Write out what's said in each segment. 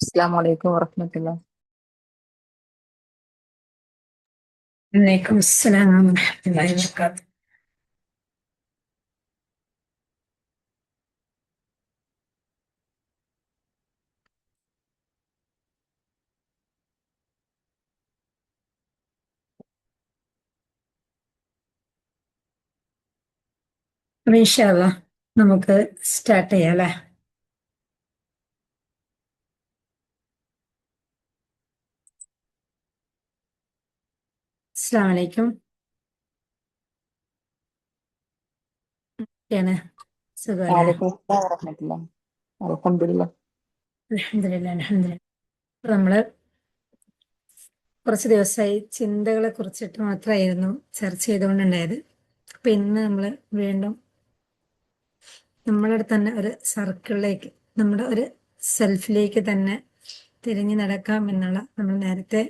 السلام عليكم ورحمة الله. عليكم السلام ورحمة الله وبركاته. അപ്പൊ ഇൻഷാ അല്ലാഹ് നമുക്ക് സ്റ്റാർട്ട് ചെയ്യാം അല്ലേ? അസ്സലാമു അലൈക്കും. ാണ് സുഖല്ലേ? وعليكم السلام ورحمة الله. الحمد لله. അൽഹംദുലില്ലാ അൽഹംദുലില്ലാ. അപ്പൊ നമ്മള് കുറച്ച് ദിവസമായി ചിന്തകളെ കുറിച്ചിട്ട് മാത്രമായിരുന്നു ചർച്ച ചെയ്തുകൊണ്ടുണ്ടായത്. അപ്പൊ ഇന്ന് നമ്മള് വീണ്ടും നമ്മളുടെ തന്നെ ഒരു സർക്കിളിലേക്ക്, നമ്മുടെ ഒരു സെൽഫിലേക്ക് തന്നെ തിരിഞ്ഞു നടക്കാം എന്നുള്ള നമ്മൾ നേരത്തെ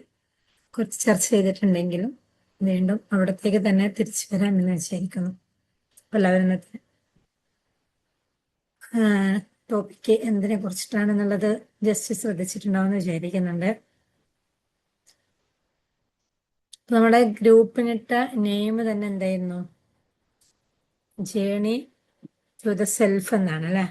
കുറച്ച് ചർച്ച ചെയ്തിട്ടുണ്ടെങ്കിലും വീണ്ടും അവിടത്തേക്ക് തന്നെ തിരിച്ചു വരാമെന്ന് വിചാരിക്കുന്നു. അപ്പൊ എല്ലാവരും ഇന്നത്തെ ടോപ്പിക്ക് എന്തിനെ കുറിച്ചിട്ടാണെന്നുള്ളത് ജസ്റ്റ് ശ്രദ്ധിച്ചിട്ടുണ്ടാവുമെന്ന് വിചാരിക്കുന്നുണ്ട്. നമ്മുടെ ഗ്രൂപ്പിനിട്ട നെയിം തന്നെ എന്തായിരുന്നു? ജേണി ടു ദ സെൽഫ് എന്നാണ് അല്ലെ?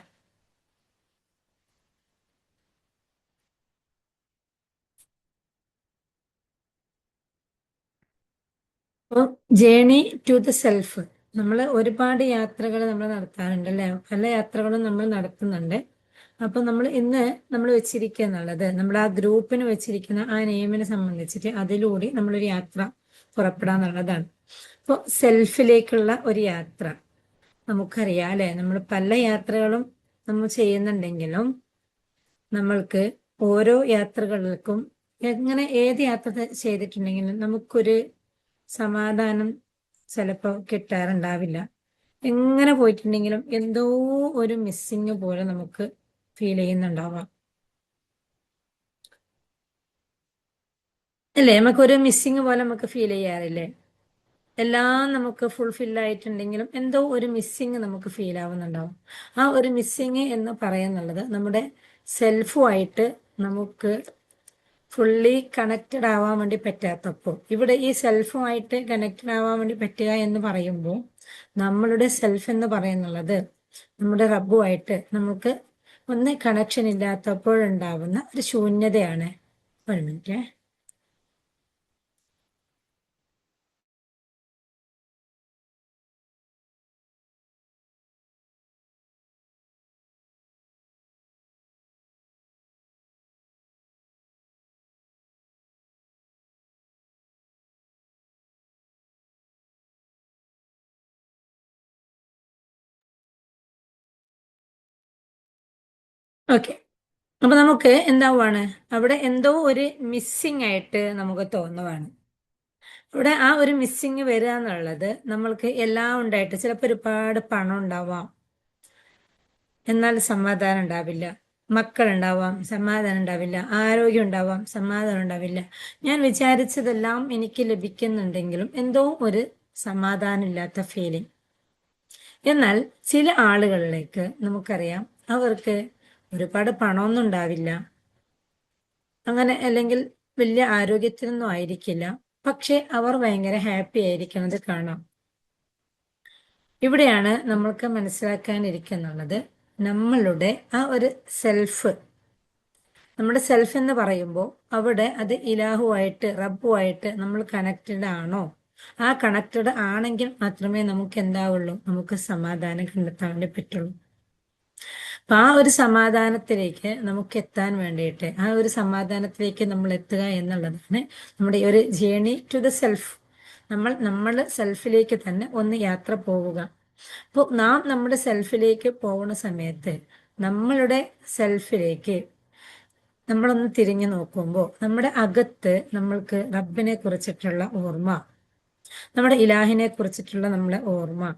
അപ്പോൾ ജേണി ടു ദ സെൽഫ്, നമ്മൾ ഒരുപാട് യാത്രകൾ നമ്മൾ നടത്താറുണ്ട് അല്ലെ? പല യാത്രകളും നമ്മൾ നടത്തുന്നുണ്ട്. അപ്പൊ നമ്മൾ ഇന്ന് നമ്മൾ വെച്ചിരിക്കുക എന്നുള്ളത്, നമ്മൾ ആ ഗ്രൂപ്പിന് വെച്ചിരിക്കുന്ന ആ നെയിമിനെ സംബന്ധിച്ചിട്ട് അതിലൂടെ നമ്മളൊരു യാത്ര പുറപ്പെടാന്നുള്ളതാണ്. അപ്പോൾ സെൽഫിലേക്കുള്ള ഒരു യാത്ര നമുക്കറിയാം അല്ലെ? നമ്മൾ പല യാത്രകളും നമ്മൾ ചെയ്യുന്നുണ്ടെങ്കിലും നമ്മൾക്ക് ഓരോ യാത്രകൾക്കും എങ്ങനെ ഏത് യാത്ര ചെയ്തിട്ടുണ്ടെങ്കിലും നമുക്കൊരു സമാധാനം ചിലപ്പോൾ കിട്ടാറുണ്ടാവില്ല. എങ്ങനെ പോയിട്ടുണ്ടെങ്കിലും എന്തോ ഒരു മിസ്സിങ് പോലെ നമുക്ക് ഫീൽ ചെയ്യുന്നുണ്ടാവാം അല്ലേ? നമുക്കൊരു മിസ്സിങ് പോലെ നമുക്ക് ഫീൽ ചെയ്യാറില്ലേ? എല്ലാം നമുക്ക് ഫുൾഫിൽ ആയിട്ടുണ്ടെങ്കിലും എന്തോ ഒരു മിസ്സിങ് നമുക്ക് ഫീൽ ആവുന്നുണ്ടാവും. ആ ഒരു മിസ്സിങ് എന്ന് പറയുന്നുള്ളത് നമ്മുടെ സെൽഫുമായിട്ട് നമുക്ക് ഫുള്ളി കണക്റ്റഡ് ആവാൻ വേണ്ടി പറ്റാത്തപ്പോൾ, ഇവിടെ ഈ സെൽഫുമായിട്ട് കണക്റ്റഡ് ആവാൻ വേണ്ടി പറ്റുക എന്ന് പറയുമ്പോൾ നമ്മളുടെ സെൽഫ് എന്ന് പറയുന്നുള്ളത് നമ്മുടെ റബ്ബുമായിട്ട് നമുക്ക് ഒന്ന് കണക്ഷൻ ഇല്ലാത്തപ്പോഴുണ്ടാവുന്ന ഒരു ശൂന്യതയാണ്. ഒരു മിനിറ്റ്. ഓക്കെ. അപ്പൊ നമുക്ക് എന്താവുകയാണ്? അവിടെ എന്തോ ഒരു മിസ്സിങ് ആയിട്ട് നമുക്ക് തോന്നുവാണ്. ഇവിടെ ആ ഒരു മിസ്സിങ് വരിക എന്നുള്ളത് നമ്മൾക്ക് എല്ലാം ഉണ്ടായിട്ട്, ചിലപ്പോൾ ഒരുപാട് പണം ഉണ്ടാവാം, എന്നാൽ സമാധാനം ഉണ്ടാവില്ല. മക്കളുണ്ടാവാം, സമാധാനം ഉണ്ടാവില്ല. ആരോഗ്യം ഉണ്ടാവാം, സമാധാനം ഉണ്ടാവില്ല. ഞാൻ വിചാരിച്ചതെല്ലാം എനിക്ക് ലഭിക്കുന്നുണ്ടെങ്കിലും എന്തോ ഒരു സമാധാനം ഇല്ലാത്ത ഫീലിംഗ്. എന്നാൽ ചില ആളുകളിലേക്ക് നമുക്കറിയാം, അവർക്ക് ഒരുപാട് പണമൊന്നും ഉണ്ടാവില്ല, അങ്ങനെ അല്ലെങ്കിൽ വലിയ ആരോഗ്യത്തിനൊന്നും ആയിരിക്കില്ല, പക്ഷെ അവർ ഭയങ്കര ഹാപ്പി ആയിരിക്കുന്നത് കാണാം. ഇവിടെയാണ് നമ്മൾക്ക് മനസ്സിലാക്കാനിരിക്കുന്നുള്ളത്, നമ്മളുടെ ആ ഒരു സെൽഫ്, നമ്മുടെ സെൽഫ് എന്ന് പറയുമ്പോൾ അവിടെ അത് ഇലാഹുമായിട്ട്, റബ്ബുമായിട്ട് നമ്മൾ കണക്റ്റഡ് ആണോ? ആ കണക്റ്റഡ് ആണെങ്കിൽ മാത്രമേ നമുക്ക് എന്താവുള്ളൂ, നമുക്ക് സമാധാനം കണ്ടെത്താൻ വേണ്ടി പറ്റുള്ളൂ. അപ്പൊ ആ ഒരു സമാധാനത്തിലേക്ക് നമുക്ക് എത്താൻ വേണ്ടിയിട്ട്, ആ ഒരു സമാധാനത്തിലേക്ക് നമ്മൾ എത്തുക എന്നുള്ളതാണ് നമ്മുടെ ഈ ഒരു ജേണി ടു ദ സെൽഫ്. നമ്മൾ സെൽഫിലേക്ക് തന്നെ ഒന്ന് യാത്ര പോവുക. അപ്പോൾ നാം നമ്മുടെ സെൽഫിലേക്ക് പോകുന്ന സമയത്ത് നമ്മളുടെ സെൽഫിലേക്ക് നമ്മളൊന്ന് തിരിഞ്ഞു നോക്കുമ്പോൾ നമ്മുടെ അകത്ത് നമ്മൾക്ക് റബ്ബിനെ കുറിച്ചിട്ടുള്ള ഓർമ്മ, നമ്മുടെ ഇലാഹിനെ കുറിച്ചിട്ടുള്ള നമ്മളെ ഓർമ്മ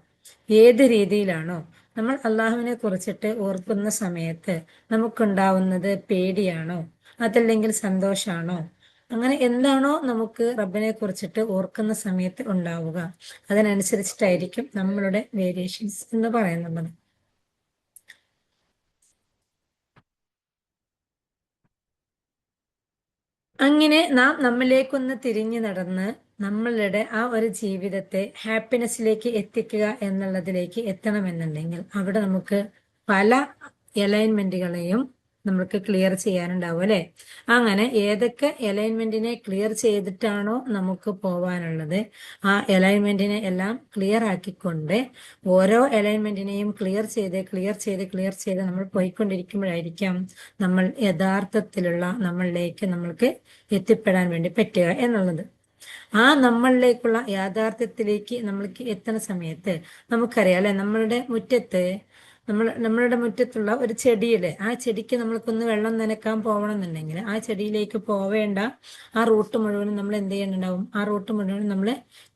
ഏത് രീതിയിലാണോ നമ്മൾ അള്ളാഹുവിനെ കുറിച്ചിട്ട് ഓർക്കുന്ന സമയത്ത് നമുക്കുണ്ടാവുന്നത് പേടിയാണോ, അതല്ലെങ്കിൽ സന്തോഷാണോ, അങ്ങനെ എന്താണോ നമുക്ക് റബ്ബിനെ കുറിച്ചിട്ട് ഓർക്കുന്ന സമയത്ത് ഉണ്ടാവുക, അതിനനുസരിച്ചിട്ടായിരിക്കും നമ്മളുടെ വേരിയേഷൻസ് എന്ന് പറയുന്നത്. അങ്ങനെ നാം നമ്മിലേക്കൊന്ന് തിരിഞ്ഞു നടന്ന് നമ്മളുടെ ആ ഒരു ജീവിതത്തെ ഹാപ്പിനെസ്സിലേക്ക് എത്തിക്കുക എന്നുള്ളതിലേക്ക് എത്തണമെന്നുണ്ടെങ്കിൽ അവിടെ നമുക്ക് പല അലൈൻമെന്റുകളെയും നമുക്ക് ക്ലിയർ ചെയ്യാനുണ്ടാവും അല്ലെ. അങ്ങനെ ഏതൊക്കെ അലൈൻമെന്റിനെ ക്ലിയർ ചെയ്തിട്ടാണോ നമുക്ക് പോവാനുള്ളത്, ആ അലൈൻമെന്റിനെ എല്ലാം ക്ലിയർ ആക്കിക്കൊണ്ട് ഓരോ അലൈൻമെന്റിനെയും ക്ലിയർ ചെയ്ത് നമ്മൾ പോയിക്കൊണ്ടിരിക്കുമ്പോഴായിരിക്കാം നമ്മൾ യഥാർത്ഥത്തിലുള്ള നമ്മളിലേക്ക് നമ്മൾക്ക് എത്തിപ്പെടാൻ വേണ്ടി പറ്റുക എന്നുള്ളത്. ആ നമ്മളിലേക്കുള്ള യാഥാർത്ഥ്യത്തിലേക്ക് നമ്മൾക്ക് എത്തുന്ന സമയത്ത് നമുക്കറിയാം അല്ലെ, നമ്മളുടെ മുറ്റത്തുള്ള ഒരു ചെടിയില്, ആ ചെടിക്ക് നമ്മൾക്കൊന്ന് വെള്ളം നനക്കാൻ പോകണമെന്നുണ്ടെങ്കിൽ ആ ചെടിയിലേക്ക് പോവേണ്ട ആ റൂട്ട് മുഴുവനും നമ്മൾ എന്ത് ചെയ്യുന്നുണ്ടാവും, ആ റൂട്ട് മുഴുവനും നമ്മൾ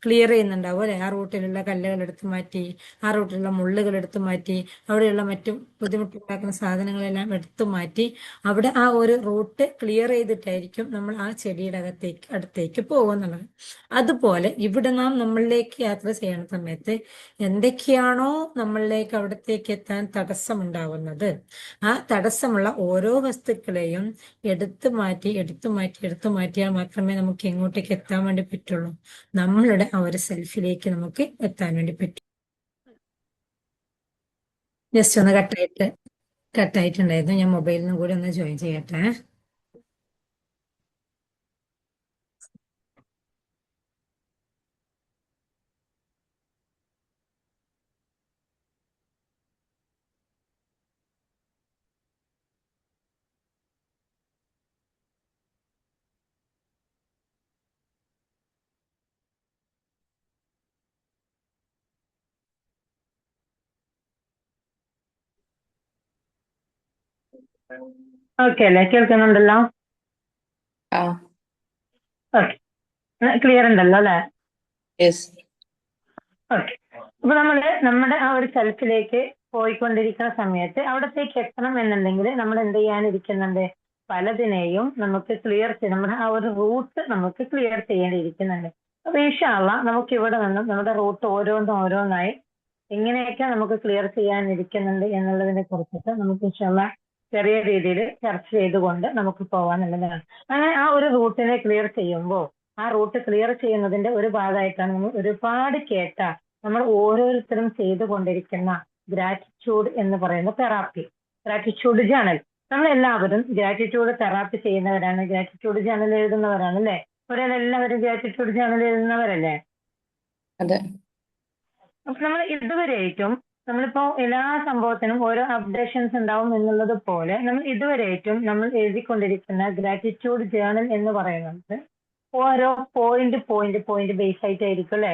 ക്ലിയർ ചെയ്യുന്നുണ്ടാവും അല്ലെ. ആ റൂട്ടിലുള്ള കല്ലുകൾ എടുത്തു മാറ്റി, ആ റൂട്ടിലുള്ള മുള്ളുകൾ എടുത്തു മാറ്റി, അവിടെയുള്ള മറ്റു ബുദ്ധിമുട്ടുണ്ടാക്കുന്ന സാധനങ്ങളെല്ലാം എടുത്തു മാറ്റി അവിടെ ആ ഒരു റൂട്ട് ക്ലിയർ ചെയ്തിട്ടായിരിക്കും നമ്മൾ ആ ചെടിയുടെ അടുത്തേക്ക് പോകുന്നുള്ളത്. അതുപോലെ ഇവിടെ നാം നമ്മളിലേക്ക് യാത്ര ചെയ്യുന്ന സമയത്ത് എന്തൊക്കെയാണോ നമ്മളിലേക്ക് അവിടത്തേക്ക് എത്താൻ തടസ്സമുണ്ടാവുന്നത്, ആ തടസ്സമുള്ള ഓരോ വസ്തുക്കളെയും എടുത്തു മാറ്റിയാൽ മാത്രമേ നമുക്ക് എങ്ങോട്ടേക്ക് എത്താൻ വേണ്ടി പറ്റുള്ളൂ, നമ്മളുടെ ആ ഒരു സെൽഫിലേക്ക് നമുക്ക് എത്താൻ വേണ്ടി പറ്റും. ജസ്റ്റ് ഒന്ന് കട്ടായിട്ടുണ്ടായിരുന്നു. ഞാൻ മൊബൈലിൽ നിന്നും കൂടി ഒന്ന് ജോയിൻ ചെയ്യട്ടെ. ഓക്കെ അല്ലേ, കേൾക്കുന്നുണ്ടല്ലോ? ആ ഓക്കെ, ക്ലിയർ ഉണ്ടല്ലോ അല്ലെ? യെസ്. ഓക്കെ. അപ്പൊ നമ്മുടെ ആ ഒരു സെൽഫിലേക്ക് പോയിക്കൊണ്ടിരിക്കുന്ന സമയത്ത് അവിടത്തേക്ക് എത്തണം എന്നുണ്ടെങ്കിൽ നമ്മൾ എന്ത് ചെയ്യാനിരിക്കുന്നുണ്ട്, പലതിനെയും നമുക്ക് നമ്മുടെ ആ ഒരു റൂട്ട് നമുക്ക് ക്ലിയർ ചെയ്യേണ്ടിയിരിക്കുന്നുണ്ട്. അപ്പൊ ഇൻഷാ അള്ളാ നമുക്ക് ഇവിടെ നിന്നും നമ്മുടെ റൂട്ട് ഓരോന്നായി എങ്ങനെയൊക്കെ നമുക്ക് ക്ലിയർ ചെയ്യാനിരിക്കുന്നുണ്ട് എന്നുള്ളതിനെ കുറിച്ചിട്ട് നമുക്ക് ഇൻഷാ അള്ളാ ചെറിയ രീതിയിൽ ചർച്ച ചെയ്തുകൊണ്ട് നമുക്ക് പോവാന്നുള്ളതാണ്. അങ്ങനെ ആ ഒരു റൂട്ടിനെ ക്ലിയർ ചെയ്യുമ്പോൾ ആ റൂട്ട് ക്ലിയർ ചെയ്യുന്നതിന്റെ ഒരു ഭാഗമായിട്ടാണ് നമ്മൾ ഒരുപാട് കേട്ട നമ്മൾ ഓരോരുത്തരും ചെയ്തുകൊണ്ടിരിക്കുന്ന ഗ്രാറ്റിറ്റ്യൂഡ് എന്ന് പറയുന്ന തെറാപ്പി, ഗ്രാറ്റിറ്റ്യൂഡ് ജേണൽ. നമ്മൾ എല്ലാവരും ഗ്രാറ്റിറ്റ്യൂഡ് തെറാപ്പി ചെയ്യുന്നവരാണ്, ഗ്രാറ്റിറ്റ്യൂഡ് ജേണൽ എഴുതുന്നവരാണ് അല്ലേ? എല്ലാവരും ഗ്രാറ്റിറ്റ്യൂഡ് ജേണൽ എഴുതുന്നവരല്ലേ? അതെ. അപ്പൊ നമ്മൾ ഇതുവരെയായിട്ടും നമ്മളിപ്പോ എല്ലാ സംഭവത്തിനും ഓരോ അപ്ഡേഷൻസ് ഉണ്ടാവും എന്നുള്ളത് പോലെ നമ്മൾ ഇതുവരെയായിട്ടും നമ്മൾ എഴുതിക്കൊണ്ടിരിക്കുന്ന ഗ്രാറ്റിറ്റ്യൂഡ് ജേണൽ എന്ന് പറയുന്നത് ഓരോ പോയിന്റ് ബേസ് ആയിട്ടായിരിക്കും അല്ലെ?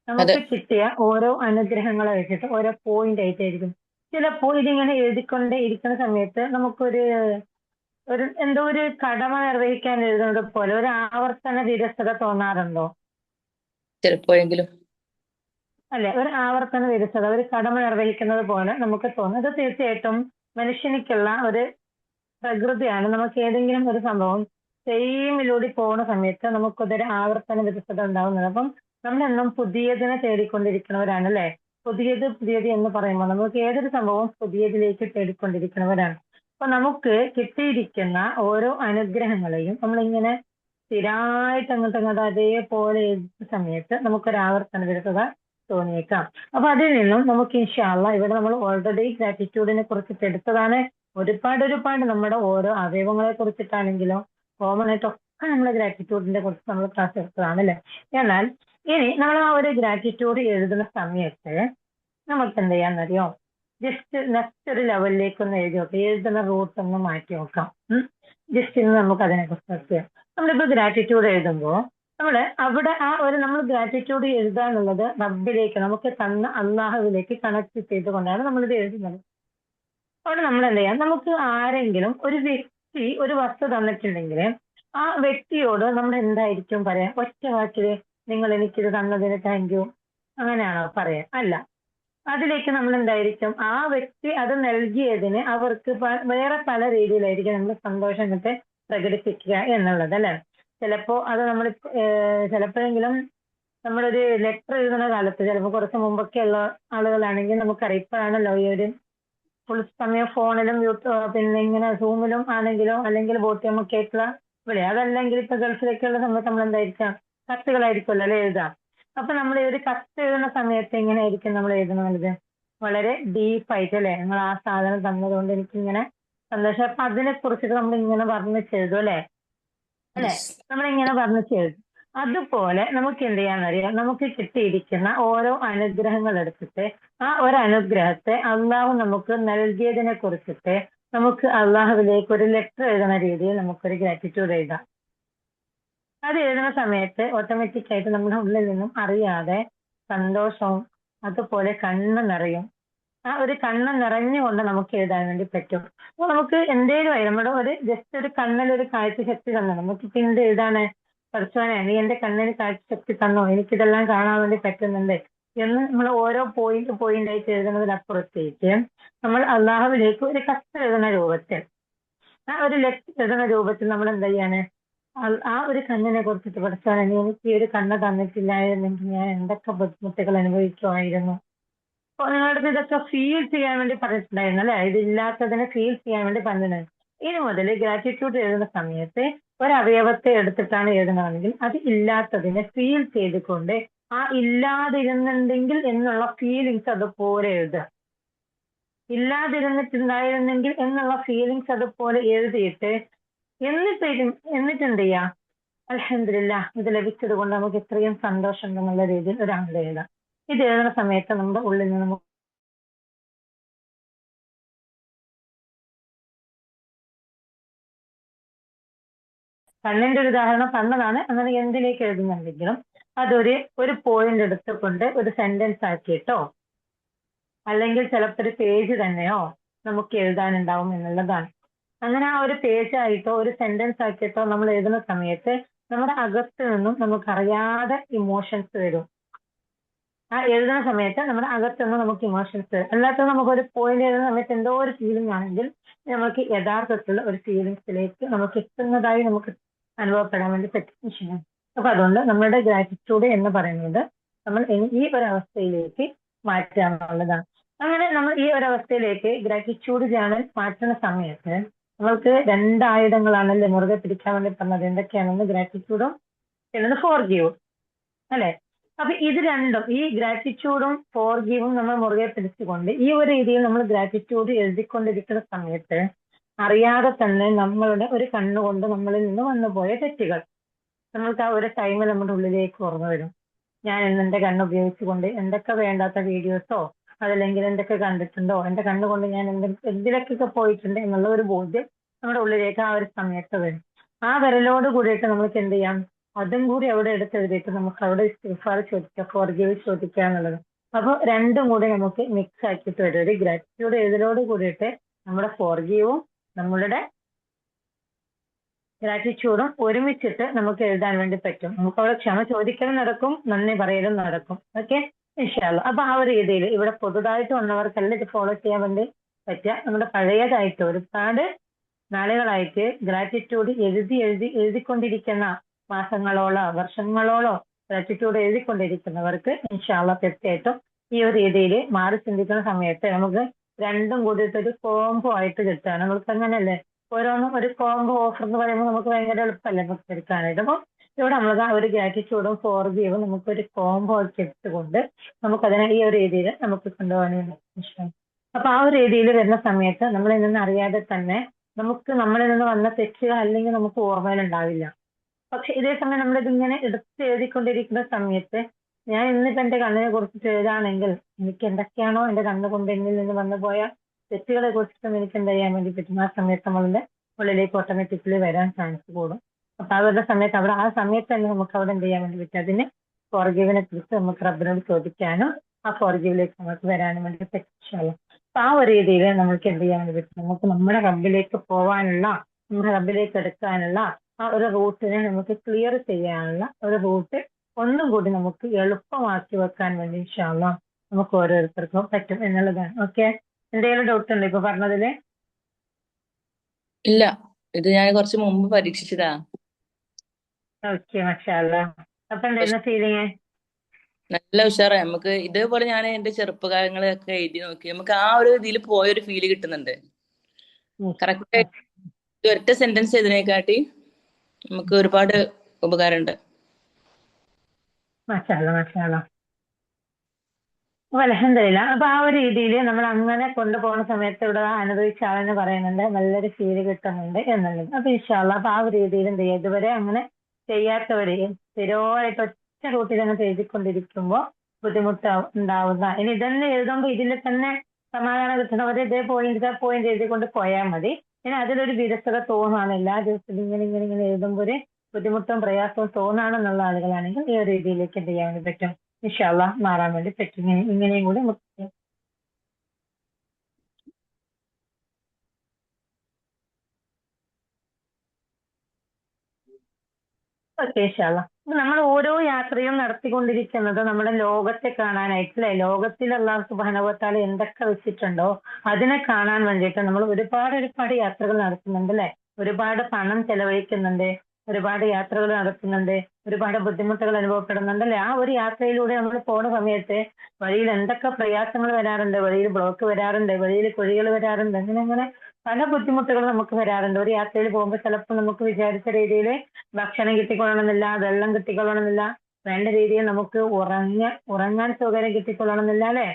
അതെ. നമുക്ക് കിട്ടിയ ഓരോ അനുഗ്രഹങ്ങളെ വെച്ചിട്ട് ഓരോ പോയിന്റ് ആയിട്ടായിരിക്കും. ചിലപ്പോൾ ഇതിങ്ങനെ എഴുതിക്കൊണ്ടേ ഇരിക്കുന്ന സമയത്ത് എന്തോ ഒരു കടമ നിർവഹിക്കാൻ എഴുതുന്നത് പോലെ ഒരു ആവർത്തന വിരസത തോന്നാറുണ്ടോ? ചിലപ്പോഴെങ്കിലും. അല്ലെ, ഒരു ആവർത്തന വിരസത, ഒരു കടമ നിർവഹിക്കുന്നത് പോലെ നമുക്ക് തോന്നും. ഇത് തീർച്ചയായിട്ടും മനുഷ്യനിക്കുള്ള ഒരു പ്രകൃതിയാണ്. നമുക്ക് ഏതെങ്കിലും ഒരു സംഭവം സെയിമിലൂടെ പോകുന്ന സമയത്ത് നമുക്കതൊരു ആവർത്തന വിരസത ഉണ്ടാവുന്നത്. അപ്പം നമ്മളെന്നും പുതിയതിനെ തേടിക്കൊണ്ടിരിക്കുന്നവരാണ് അല്ലെ? പുതിയത് എന്ന് പറയുമ്പോൾ നമുക്ക് ഏതൊരു സംഭവവും പുതിയതിലേക്ക് തേടിക്കൊണ്ടിരിക്കുന്നവരാണ്. അപ്പൊ നമുക്ക് കിട്ടിയിരിക്കുന്ന ഓരോ അനുഗ്രഹങ്ങളെയും നമ്മളിങ്ങനെ സ്ഥിരമായിട്ട് അങ്ങോട്ട് അതേപോലെ എഴുതുന്ന സമയത്ത് നമുക്കൊരു ആവർത്തന വിരസത തോന്നിയേക്കാം. അപ്പൊ അതിൽ നിന്നും നമുക്ക് ഇൻഷാ അള്ളാ ഇവിടെ നമ്മൾ ഓൾറെഡി ഗ്രാറ്റിറ്റ്യൂഡിനെ കുറിച്ചിട്ട് എടുത്തതാണ്. ഒരുപാട് നമ്മുടെ ഓരോ അവയവങ്ങളെ കുറിച്ചിട്ടാണെങ്കിലും കോമൺ ആയിട്ടൊക്കെ നമ്മൾ ഗ്രാറ്റിറ്റ്യൂഡിനെ കുറിച്ച് നമ്മൾ ക്ലാസ് എടുത്തതാണ് അല്ലെ? എന്നാൽ ഇനി നമ്മൾ ആ ഒരു ഗ്രാറ്റിറ്റ്യൂഡ് എഴുതുന്ന സമയത്ത് നമുക്ക് എന്ത് ചെയ്യാന്നറിയോ, ജസ്റ്റ് നെക്സ്റ്റ് ഒരു ലെവലിലേക്ക് ഒന്ന് എഴുതി നോക്കാം, എഴുതുന്ന റൂട്ട് ഒന്ന് മാറ്റി നോക്കാം. ജസ്റ്റ് ഇന്ന് നമുക്ക് അതിനെ കുറിച്ച് ചർച്ച ചെയ്യാം. നമ്മളിപ്പോ ഗ്രാറ്റിറ്റ്യൂഡ് എഴുതുമ്പോൾ അവിടെ നമ്മൾ ഗ്രാറ്റിറ്റ്യൂഡ് എഴുതുക എന്നുള്ളത് റബ്ബിലേക്ക്, നമുക്ക് തന്ന അള്ളാഹുവിലേക്ക് കണക്ട് ചെയ്തുകൊണ്ടാണ് നമ്മളിത് എഴുതുന്നത്. അവിടെ നമ്മൾ എന്ത് ചെയ്യാം, നമുക്ക് ആരെങ്കിലും ഒരു വ്യക്തി ഒരു വസ്തു തന്നിട്ടുണ്ടെങ്കിൽ ആ വ്യക്തിയോട് നമ്മൾ എന്തായിരിക്കും പറയാ? ഒറ്റ വാക്കില് നിങ്ങൾ എനിക്കിത് തന്നതിന് താങ്ക് യു അങ്ങനെയാണോ പറയാ? അല്ല, അതിലേക്ക് നമ്മൾ എന്തായിരിക്കും ആ വ്യക്തി അത് നൽകിയതിന് അവർക്ക് വേറെ പല രീതിയിലായിരിക്കും നമ്മൾ സന്തോഷം കിട്ടി പ്രകടിപ്പിക്കുക എന്നുള്ളത് അല്ലെ. ചിലപ്പോ അത് നമ്മൾ ചിലപ്പോഴെങ്കിലും നമ്മളൊരു ലെറ്റർ എഴുതുന്ന കാലത്ത് ചിലപ്പോൾ കുറച്ച് മുമ്പൊക്കെ ഉള്ള ആളുകളാണെങ്കിൽ നമുക്കറിയാം ഇപ്പോഴാണല്ലോ ഈ ഒരു ഫുൾ സമയം ഫോണിലും പിന്നെ ഇങ്ങനെ സൂമിലും ആണെങ്കിലോ അല്ലെങ്കിൽ ബോട്ടിയമൊക്കെ ആയിട്ടുള്ള വിളി, അതല്ലെങ്കിൽ ഇപ്പൊ ഗൾഫിലൊക്കെയുള്ള സമയത്ത് നമ്മൾ എന്തായിരിക്കാം കത്തുകളായിരിക്കുമല്ലോ അല്ലെ എഴുതാം. അപ്പൊ നമ്മൾ ഈ ഒരു കത്ത് എഴുതുന്ന സമയത്ത് എങ്ങനെയായിരിക്കും നമ്മൾ എഴുതുന്നത്? വളരെ ഡീപ്പായിട്ട് അല്ലെ, നിങ്ങൾ ആ സാധനം തന്നതുകൊണ്ട് എനിക്ക് ഇങ്ങനെ സന്തോഷം, അപ്പൊ അതിനെ കുറിച്ചിട്ട് നമ്മൾ ഇങ്ങനെ വർണ്ണിച്ചെഴുതും അല്ലെ. അല്ലെ, Yes. നമ്മളിങ്ങനെ വർണ്ണിച്ചെഴുതും. അതുപോലെ നമുക്ക് എന്ത് ചെയ്യാന്നറിയാം, നമുക്ക് കിട്ടിയിരിക്കുന്ന ഓരോ അനുഗ്രഹങ്ങൾ എടുത്തിട്ട് ആ ഒരു അനുഗ്രഹത്തെ അള്ളാഹു നമുക്ക് നൽകിയതിനെ കുറിച്ചിട്ട് നമുക്ക് അള്ളാഹുവിലേക്ക് ഒരു ലെറ്റർ എഴുതുന്ന രീതിയിൽ നമുക്കൊരു ഗ്രാറ്റിറ്റ്യൂഡ് എഴുതാം. അത് എഴുതുന്ന സമയത്ത് ഓട്ടോമാറ്റിക് ആയിട്ട് നമ്മുടെ ഉള്ളിൽ നിന്നും അറിയാതെ സന്തോഷവും അതുപോലെ കണ്ണ് നിറയും. ആ ഒരു കണ്ണ് നിറഞ്ഞുകൊണ്ട് നമുക്ക് എഴുതാൻ വേണ്ടി പറ്റും. അപ്പൊ നമുക്ക് എന്തേലും ആയി നമ്മുടെ ഒരു ജസ്റ്റ് ഒരു കണ്ണിലൊരു കാഴ്ച ശക്തി തന്നു, നമുക്കിപ്പോ എന്ത് എഴുതാണ്, പഠിച്ചവനെ നീ എന്റെ കണ്ണിന് കാഴ്ച ശക്തി തന്നോ, എനിക്കിതെല്ലാം കാണാൻ വേണ്ടി പറ്റുന്നുണ്ട് എന്ന് നമ്മൾ ഓരോ പോയിന്റ് ആയിട്ട് എഴുതുന്നതിനപ്പുറത്തേക്ക് നമ്മൾ അള്ളാഹുവിലേക്ക് ഒരു കത്ത് എഴുതുന്ന രൂപത്തിൽ, ആ ഒരു ലെറ്റർ എഴുതുന്ന രൂപത്തിൽ നമ്മൾ എന്താ ചെയ്യാണ്, ആ ഒരു കണ്ണിനെ കുറിച്ചിട്ട് പഠിച്ചവനെ നീ എനിക്ക് ഈ ഒരു കണ്ണ് തന്നിട്ടില്ലായിരുന്നെങ്കിൽ ഞാൻ എന്തൊക്കെ ബുദ്ധിമുട്ടുകൾ അനുഭവിക്കുമായിരുന്നു. അപ്പൊ നിങ്ങളുടെ ഇതൊക്കെ ഫീൽ ചെയ്യാൻ വേണ്ടി പറഞ്ഞിട്ടുണ്ടായിരുന്നു അല്ലെ, ഇതില്ലാത്തതിനെ ഫീൽ ചെയ്യാൻ വേണ്ടി പറഞ്ഞിട്ടുണ്ട്. ഇനി മുതൽ ഗ്രാറ്റിറ്റ്യൂഡ് എഴുതുന്ന സമയത്ത് ഒരവയവത്തെ എടുത്തിട്ടാണ് എഴുതണമെങ്കിൽ അത് ഇല്ലാത്തതിനെ ഫീൽ ചെയ്തുകൊണ്ട് ആ ഇല്ലാതിരുന്നുണ്ടെങ്കിൽ എന്നുള്ള ഫീലിങ്സ് അതുപോലെ എഴുതുക. ഇല്ലാതിരുന്നിട്ടുണ്ടായിരുന്നെങ്കിൽ എന്നുള്ള ഫീലിങ്സ് അതുപോലെ എഴുതിയിട്ട് എന്നിട്ട് എന്ത് ചെയ്യാം, അൽഹംദുലില്ലാഹ് ഇത് ലഭിച്ചത് കൊണ്ട് നമുക്ക് ഇത്രയും സന്തോഷം എന്നുള്ള രീതിയിൽ ഒരാളുടെ എഴുതാം. ഇത് എഴുതുന്ന സമയത്ത് നമ്മുടെ ഉള്ളിൽ നിന്ന് നമുക്ക് കണ്ണിന്റെ ഒരു ഉദാഹരണം തന്നതാണ്. അങ്ങനെ എന്തിലേക്ക് എഴുതുന്നുണ്ടെങ്കിലും ഒരു പോയിന്റ് എടുത്തുകൊണ്ട് ഒരു സെന്റൻസ് ആക്കിയിട്ടോ അല്ലെങ്കിൽ ചിലപ്പോൾ ഒരു പേജ് തന്നെയോ നമുക്ക് എഴുതാനുണ്ടാവും എന്നുള്ളതാണ്. അങ്ങനെ ആ ഒരു പേജ് ആയിട്ടോ ഒരു സെന്റൻസ് ആക്കിയിട്ടോ നമ്മൾ എഴുതുന്ന സമയത്ത് നമ്മുടെ അകത്ത് നിന്നും നമുക്കറിയാതെ ഇമോഷൻസ് വരും. ആ എഴുതുന്ന സമയത്ത് നമ്മുടെ അകത്തുനിന്ന് നമുക്ക് ഇമോഷൻസ് വരും. അല്ലാത്ത നമുക്കൊരു പോയിന്റ് എഴുതുന്ന സമയത്ത് എന്തോ ഒരു ഫീലിംഗ് ആണെങ്കിൽ നമുക്ക് യഥാർത്ഥത്തിലുള്ള ഒരു ഫീലിങ്സിലേക്ക് നമുക്ക് എത്തുന്നതായി നമുക്ക് അനുഭവപ്പെടാൻ വേണ്ടി പറ്റും ചെയ്യും. അപ്പൊ അതുകൊണ്ട് നമ്മുടെ ഗ്രാറ്റിറ്റ്യൂഡ് എന്ന് പറയുന്നത് നമ്മൾ ഈ ഒരു അവസ്ഥയിലേക്ക് മാറ്റുക എന്നുള്ളതാണ്. അങ്ങനെ നമ്മൾ ഈ ഒരു അവസ്ഥയിലേക്ക് ഗ്രാറ്റിറ്റ്യൂഡ് ജേണൽ മാറ്റുന്ന സമയത്ത് നമ്മൾക്ക് രണ്ടായുധങ്ങളാണല്ലേ മുറുകെ പിടിക്കാൻ വേണ്ടി പറഞ്ഞത്. എന്തൊക്കെയാണെന്ന് ഗ്രാറ്റിറ്റ്യൂഡും പിന്നെ ഫോർഗീവും അല്ലെ. അപ്പൊ ഇത് രണ്ടും, ഈ ഗ്രാറ്റിറ്റ്യൂഡും ഫോർഗീവും നമ്മൾ മുറുകെ പിടിച്ചുകൊണ്ട് ഈ ഒരു രീതിയിൽ നമ്മൾ ഗ്രാറ്റിറ്റ്യൂഡ് എഴുതിക്കൊണ്ടിരിക്കുന്ന സമയത്ത് അറിയാതെ തന്നെ നമ്മളുടെ ഒരു കണ്ണുകൊണ്ട് നമ്മളിൽ നിന്ന് വന്നുപോയ തെറ്റുകൾ നമ്മൾക്ക് ആ ഒരു ടൈമിൽ നമ്മുടെ ഉള്ളിലേക്ക് ഓർമ്മ വരും. ഞാൻ ഇന്ന് എന്റെ കണ്ണ് ഉപയോഗിച്ചുകൊണ്ട് എന്തൊക്കെ വേണ്ടാത്ത വീഡിയോസോ അതല്ലെങ്കിൽ എന്തൊക്കെ കണ്ടിട്ടുണ്ടോ, എന്റെ കണ്ണുകൊണ്ട് ഞാൻ എന്തിലൊക്കെ പോയിട്ടുണ്ട് എന്നുള്ള ഒരു ബോധ്യം നമ്മുടെ ഉള്ളിലേക്ക് ആ ഒരു സമയത്ത് വരും. ആ വിരലോട് കൂടിയിട്ട് നമുക്ക് എന്ത് ചെയ്യാം, അതും കൂടി അവിടെ എടുത്തെഴുതിയിട്ട് നമുക്ക് അവിടെ ഇസ്തിഗ്ഫാർ ചോദിക്കാം, ഫോർഗീവ് ചോദിക്കുക എന്നുള്ളത്. അപ്പൊ രണ്ടും കൂടി നമുക്ക് മിക്സ് ആക്കിയിട്ട് വരും. ഒരു ഗ്രാറ്റിറ്റ്യൂഡ് എഴുതലോട് കൂടിയിട്ട് നമ്മുടെ ഫോർഗീവും നമ്മളുടെ ഗ്രാറ്റിറ്റ്യൂഡും ഒരുമിച്ചിട്ട് നമുക്ക് എഴുതാൻ വേണ്ടി പറ്റും. നമുക്ക് അവിടെ ക്ഷമ ചോദിക്കലും നടക്കും, നന്ദി പറയലും നടക്കും. ഓക്കെ, ഇൻഷാ അല്ലാഹ്. അപ്പൊ ആ ഒരു രീതിയിൽ ഇവിടെ പുതുതായിട്ട് വന്നവർക്കെല്ലാം ഇത് ഫോളോ ചെയ്യാൻ വേണ്ടി പറ്റുക. നമ്മുടെ പഴയതായിട്ട് ഒരുപാട് നാളുകളായിട്ട് ഗ്രാറ്റിറ്റ്യൂഡ് എഴുതിക്കൊണ്ടിരിക്കുന്ന മാസങ്ങളോളോ വർഷങ്ങളോളോ ഗ്രാറ്റിറ്റ്യൂഡ് എഴുതിക്കൊണ്ടിരിക്കുന്നവർക്ക് ഇൻഷാ അല്ലാഹ് തീർച്ചയായിട്ടും ഈ ഒരു രീതിയിൽ മാറി ചിന്തിക്കുന്ന സമയത്ത് നമുക്ക് രണ്ടും കൂടിയിട്ട് ഒരു കോംബോ ആയിട്ട് കിട്ടുകയാണ്. നമുക്ക് അങ്ങനെയല്ലേ ഓരോന്നും ഒരു കോംബോ ഓഫർ എന്ന് പറയുമ്പോൾ നമുക്ക് ഭയങ്കര എളുപ്പമല്ലേ നമുക്ക് എടുക്കാനായിട്ട്. അപ്പം ഇവിടെ നമ്മൾ ഒരു ഗ്രാറ്റിറ്റ്യൂഡും ഫോർഗീവും നമുക്കൊരു കോംബോ ആക്കി എടുത്തുകൊണ്ട് നമുക്കതിനെ ഈ ഒരു രീതിയിൽ നമുക്ക് കൊണ്ടുപോകാനാണ് ഇഷ്ടം. അപ്പൊ ആ ഒരു രീതിയിൽ വരുന്ന സമയത്ത് നമ്മളിൽ നിന്ന് അറിയാതെ തന്നെ നമുക്ക് നമ്മളിൽ നിന്ന് വന്ന തെറ്റുകൾ അല്ലെങ്കിൽ നമുക്ക് ഓർമ്മയിലുണ്ടാവില്ല. പക്ഷെ ഇതേ സമയം നമ്മളിതിങ്ങനെ എടുത്ത് എഴുതിക്കൊണ്ടിരിക്കുന്ന സമയത്ത് ഞാൻ ഇന്നിപ്പോ എന്റെ കണ്ണിനെ കുറിച്ചിട്ട് എഴുതാണെങ്കിൽ എനിക്ക് എന്തൊക്കെയാണോ എന്റെ കണ്ണുകൊണ്ട് എന്നിൽ നിന്ന് വന്നുപോയ തെറ്റുകളെ കുറിച്ചിട്ടും എനിക്ക് എന്ത് ചെയ്യാൻ വേണ്ടി പറ്റും, ആ സമയത്ത് നമ്മളുടെ ഉള്ളിലേക്ക് ഓട്ടോമാറ്റിക്കലി വരാൻ ചാൻസ് കൂടും. അപ്പൊ അവരുടെ സമയത്ത് അവിടെ ആ സമയത്ത് തന്നെ നമുക്ക് അവിടെ എന്ത് ചെയ്യാൻ വേണ്ടി പറ്റും, അതിന് ഫോർഗീവിനെ കുറിച്ച് നമുക്ക് റബ്ബിനോട് ചോദിക്കാനും ആ ഫോർഗീവിലേക്ക് നമുക്ക് വരാനും വേണ്ടി പറ്റും. അപ്പൊ ആ ഒരു രീതിയിൽ നമുക്ക് എന്ത് ചെയ്യാൻ വേണ്ടി പറ്റും, നമുക്ക് നമ്മുടെ റബ്ബിലേക്ക് പോകാനുള്ള, നമ്മുടെ റബ്ബിലേക്ക് എടുക്കാനുള്ള ആ ഒരു റൂട്ടിനെ നമുക്ക് ക്ലിയർ ചെയ്യാനുള്ള ഒരു റൂട്ട് ഒന്നും കൂടി നമുക്ക് എളുപ്പമാക്കി വെക്കാൻ വേണ്ടി ഇൻഷാ അല്ലാഹ് നമുക്ക് ഓരോരുത്തർക്കും പറ്റും എന്നുള്ളതാണ്. ഓക്കെ, എന്തെങ്കിലും ഡൗട്ട് ഉണ്ടോ ഇപ്പൊ പറഞ്ഞതില്? ഇല്ല, ഇത് ഞാൻ കുറച്ച് മുമ്പ് പരീക്ഷിച്ചതാ. ഓക്കെ, മാഷാ അല്ലാ. അപ്പൊ എന്തായിരുന്നു ഫീലിങ്? നല്ല ഉഷാറായി. നമുക്ക് ഇതേപോലെ ഞാൻ എന്റെ ചെറുപ്പകാലങ്ങളൊക്കെ എഴുതി നോക്കി. നമുക്ക് ആ ഒരു ഇതിൽ പോയൊരു ഫീല് കിട്ടുന്നുണ്ട്. കറക്റ്റ് ഒറ്റ സെന്റൻസ് എഴുതിനേക്കാട്ടി നമുക്ക് ഒരുപാട് ഉപകാരമുണ്ട്. മാഷാ അല്ലാ, മാഷാ അല്ലാ. അൽഹംദുലില്ലാ. അപ്പൊ ആ ഒരു രീതിയിൽ നമ്മൾ അങ്ങനെ കൊണ്ടുപോകുന്ന സമയത്ത് ഇവിടെ അനുഭവിച്ച ആളെന്ന് പറയുന്നുണ്ട് നല്ലൊരു ഫീല് കിട്ടുന്നുണ്ട് എന്നുള്ളത്. അപ്പൊ ഇൻഷാ അല്ലാ അപ്പൊ ആ ഒരു രീതിയിൽ എന്ത് ചെയ്യുക, ഇതുവരെ അങ്ങനെ ചെയ്യാത്തവര് സ്ഥിരമായിട്ട് ഒറ്റ റൂട്ടിൽ അങ്ങനെ എഴുതിക്കൊണ്ടിരിക്കുമ്പോൾ ബുദ്ധിമുട്ട് ഉണ്ടാവുന്ന, ഇനി ഇതന്നെ എഴുതുമ്പോൾ ഇതിൽ തന്നെ സമാധാനം കിട്ടണവര് ഇതേ പോയിന്റ് എഴുതിക്കൊണ്ട് പോയാൽ മതി. ഇനി അതിലൊരു വിരസത തോന്നുകയാണ് എല്ലാ ദിവസവും ഇങ്ങനെ ഇങ്ങനെ ഇങ്ങനെ എഴുതുമ്പോൾ ഒരു ബുദ്ധിമുട്ടും പ്രയാസവും തോന്നുകയാണെന്നുള്ള ആളുകളാണെങ്കിൽ ഈ ഒരു രീതിയിലേക്ക് എന്ത് ചെയ്യാൻ വേണ്ടി പറ്റും, ഇൻഷാ അല്ലാ മാറാൻ വേണ്ടി പറ്റും. ഇങ്ങനെയും കൂടി നമുക്ക് ഓക്കെ, ഇൻഷാ അല്ലാ. അപ്പൊ നമ്മൾ ഓരോ യാത്രയും നടത്തിക്കൊണ്ടിരിക്കുന്നത് നമ്മുടെ ലോകത്തെ കാണാനായിട്ട്, അല്ലെ? ലോകത്തിൽ അല്ലാഹു സുബ്ഹാനഹു വ തആല എന്തൊക്കെ വെച്ചിട്ടുണ്ടോ അതിനെ കാണാൻ വേണ്ടിയിട്ട് നമ്മൾ ഒരുപാട് ഒരുപാട് യാത്രകൾ നടത്തുന്നുണ്ട്, അല്ലെ? ഒരുപാട് പണം ചെലവഴിക്കുന്നുണ്ട്, ഒരുപാട് യാത്രകൾ നടത്തുന്നുണ്ട്, ഒരുപാട് ബുദ്ധിമുട്ടുകൾ അനുഭവപ്പെടുന്നുണ്ട്, അല്ലെ? ആ ഒരു യാത്രയിലൂടെ നമ്മൾ പോണ സമയത്ത് വഴിയിൽ എന്തൊക്കെ പ്രയാസങ്ങൾ വരാറുണ്ട്, വഴിയിൽ ബ്ലോക്ക് വരാറുണ്ട്, വഴിയിൽ കുഴികൾ വരാറുണ്ട്, അങ്ങനെ അങ്ങനെ പല ബുദ്ധിമുട്ടുകൾ നമുക്ക് വരാറുണ്ട്. ഒരു യാത്രയിൽ പോകുമ്പോൾ ചിലപ്പോൾ നമുക്ക് വിചാരിച്ച രീതിയിൽ ഭക്ഷണം കിട്ടിക്കൊള്ളണമെന്നില്ല, വെള്ളം കിട്ടിക്കൊള്ളണമെന്നില്ല, വേണ്ട രീതിയിൽ നമുക്ക് ഉറങ്ങാൻ സൗകര്യം കിട്ടിക്കൊള്ളണമെന്നില്ല, അല്ലെ?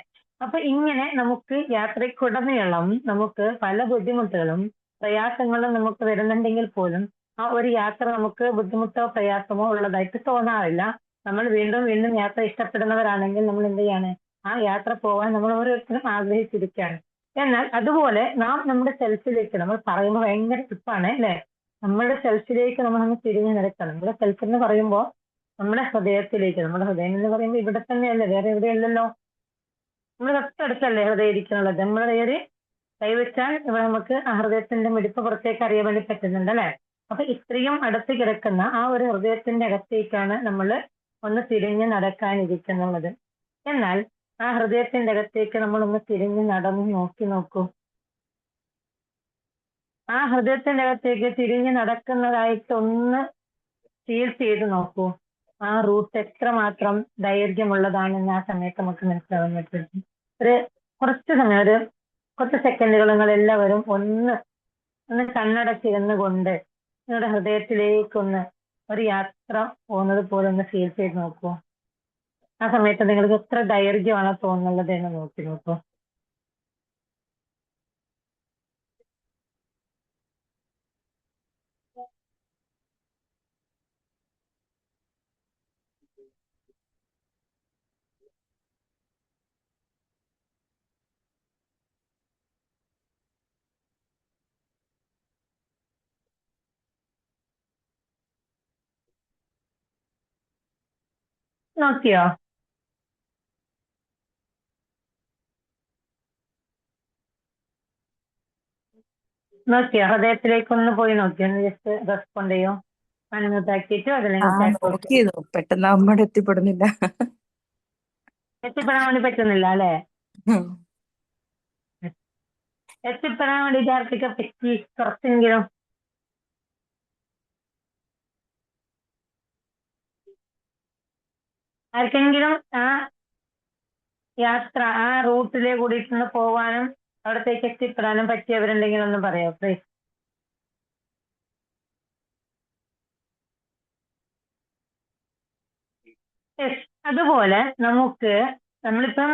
അപ്പൊ ഇങ്ങനെ നമുക്ക് യാത്രയ്ക്കുടനീളം നമുക്ക് പല ബുദ്ധിമുട്ടുകളും പ്രയാസങ്ങളും നമുക്ക് വരുന്നുണ്ടെങ്കിൽ പോലും ആ ഒരു യാത്ര നമുക്ക് ബുദ്ധിമുട്ടോ പ്രയാസമോ ഉള്ളതായിട്ട് തോന്നാറില്ല. നമ്മൾ വീണ്ടും വീണ്ടും യാത്ര ഇഷ്ടപ്പെടുന്നവരാണെങ്കിൽ നമ്മൾ എന്ത് ചെയ്യാണ്, ആ യാത്ര പോകാൻ നമ്മൾ ഓരോരുത്തരും ആഗ്രഹിച്ചിരിക്കുകയാണ്. എന്നാൽ അതുപോലെ നാം നമ്മുടെ സെൽഫിലേക്ക്, നമ്മൾ പറയുമ്പോൾ ഭയങ്കര ടിപ്പാണ്, അല്ലെ? നമ്മുടെ സെൽഫിലേക്ക് നമ്മൾ ഒന്ന് തിരിഞ്ഞു നടക്കണം. നമ്മുടെ സെൽഫ് എന്ന് പറയുമ്പോൾ നമ്മുടെ ഹൃദയത്തിലേക്ക്, നമ്മുടെ ഹൃദയം എന്ന് പറയുമ്പോൾ ഇവിടെ തന്നെയല്ലേ, വേറെ എവിടെയല്ലല്ലോ. നമ്മുടെ തൊട്ടടുത്തല്ലേ ഹൃദയം ഇരിക്കുന്നുള്ളത്. നമ്മുടെ നേരെ കൈവച്ചാൽ ഇവിടെ നമുക്ക് ആ ഹൃദയത്തിന്റെ മിടിപ്പ് പുറത്തേക്ക് അറിയാൻ വേണ്ടി പറ്റുന്നുണ്ട്, അല്ലെ? അപ്പൊ ഇത്രയും അടുത്ത് കിടക്കുന്ന ആ ഒരു ഹൃദയത്തിന്റെ അകത്തേക്കാണ് നമ്മൾ ഒന്ന് തിരിഞ്ഞു നടക്കാനിരിക്കുന്നുള്ളത്. എന്നാൽ ആ ഹൃദയത്തിന്റെ അകത്തേക്ക് നമ്മൾ ഒന്ന് തിരിഞ്ഞു നടന്ന് നോക്കൂ. ആ ഹൃദയത്തിന്റെ അകത്തേക്ക് തിരിഞ്ഞു നടക്കുന്നതായിട്ട് ഒന്ന് ഫീൽ ചെയ്ത് നോക്കൂ. ആ റൂട്ട് എത്രമാത്രം ദൈർഘ്യമുള്ളതാണെന്ന് ആ സമയത്ത് നമുക്ക് മനസ്സിലാവാൻ പറ്റും. ഒരു കുറച്ച് സമയം, ഒരു കുറച്ച് സെക്കൻഡുകൾ നിങ്ങൾ എല്ലാവരും ഒന്ന് ഒന്ന് കണ്ണടച്ചിരുന്ന് കൊണ്ട് നിങ്ങളുടെ ഹൃദയത്തിലേക്കൊന്ന് ഒരു യാത്ര പോകുന്നത് പോലെ ഒന്ന് ഫീൽ ചെയ്ത് നോക്കൂ. ആ സമയത്ത് നിങ്ങൾക്ക് എത്ര ദൈർഘ്യമാണ് തോന്നുന്നത് എന്ന് നോക്കി നോക്കൂ. നോക്കിയോ? നോക്കിയോ? ഹൃദയത്തിലേക്കൊന്ന് പോയി നോക്കിയോ? ഒന്ന് ജസ്റ്റ് റെസ്പോണ്ട് ചെയ്യോ? അൺമ്യൂട്ടാക്കിയിട്ടോ ആ, അതല്ലെങ്കിൽ ചാറ്റ് ബോക്സിൽ നോക്കിയതോ പെട്ടെന്ന് അമ്മയുടെ എത്തിപ്പെടുന്നില്ല. എത്തിപ്പെടാൻ വേണ്ടി പറ്റുന്നില്ല, അല്ലെ? ഉം. എത്തിപ്പെടാൻ വേണ്ടിയിട്ട് ആർക്കൊക്കെ പറ്റി കുറച്ചെങ്കിലും? ആർക്കെങ്കിലും ആ യാത്ര ആ റൂട്ടിലെ കൂടിയിട്ടൊന്ന് പോവാനും അവിടത്തേക്ക് എത്തിപ്പെടാനും പറ്റിയവരുണ്ടെങ്കിൽ ഒന്ന് പറയാം പ്ലീസ്. യെസ്. അതുപോലെ നമുക്ക്, നമ്മളിപ്പം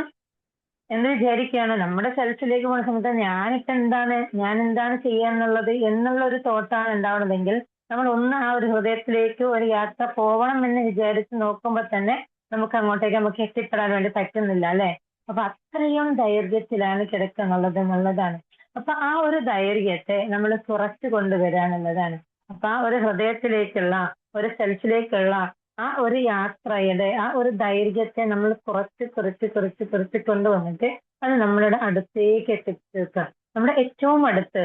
എന്ത് വിചാരിക്കുകയാണ്, നമ്മുടെ സെൽഫിലേക്ക് പോകുന്ന സമയത്ത് ഞാൻ എന്താണ് ചെയ്യാന്നുള്ളത് എന്നുള്ള ഒരു തോട്ടാണ് ഉണ്ടാവണതെങ്കിൽ നമ്മൾ ഒന്ന് ആ ഒരു ഹൃദയത്തിലേക്ക് ഒരു യാത്ര പോകണം എന്ന് വിചാരിച്ച് നോക്കുമ്പോൾ തന്നെ നമുക്ക് അങ്ങോട്ടേക്ക് നമുക്ക് എത്തിപ്പെടാൻ വേണ്ടി പറ്റുന്നില്ല, അല്ലെ? അപ്പൊ അത്രയും ദൈർഘ്യത്തിലാണ് കിടക്കുന്നുള്ളത് എന്നുള്ളതാണ്. അപ്പൊ ആ ഒരു ദൈർഘ്യത്തെ നമ്മൾ കുറച്ച് കൊണ്ടുവരാനുള്ളതാണ്. അപ്പൊ ആ ഒരു ഹൃദയത്തിലേക്കുള്ള, ഒരു സെൽഫിലേക്കുള്ള ആ ഒരു യാത്രയുടെ ആ ഒരു ദൈർഘ്യത്തെ നമ്മൾ കുറച്ച് കൊണ്ടുവന്നിട്ട് അത് നമ്മളുടെ അടുത്തേക്ക് എത്തിച്ചേർക്കുക. നമ്മുടെ ഏറ്റവും അടുത്ത്,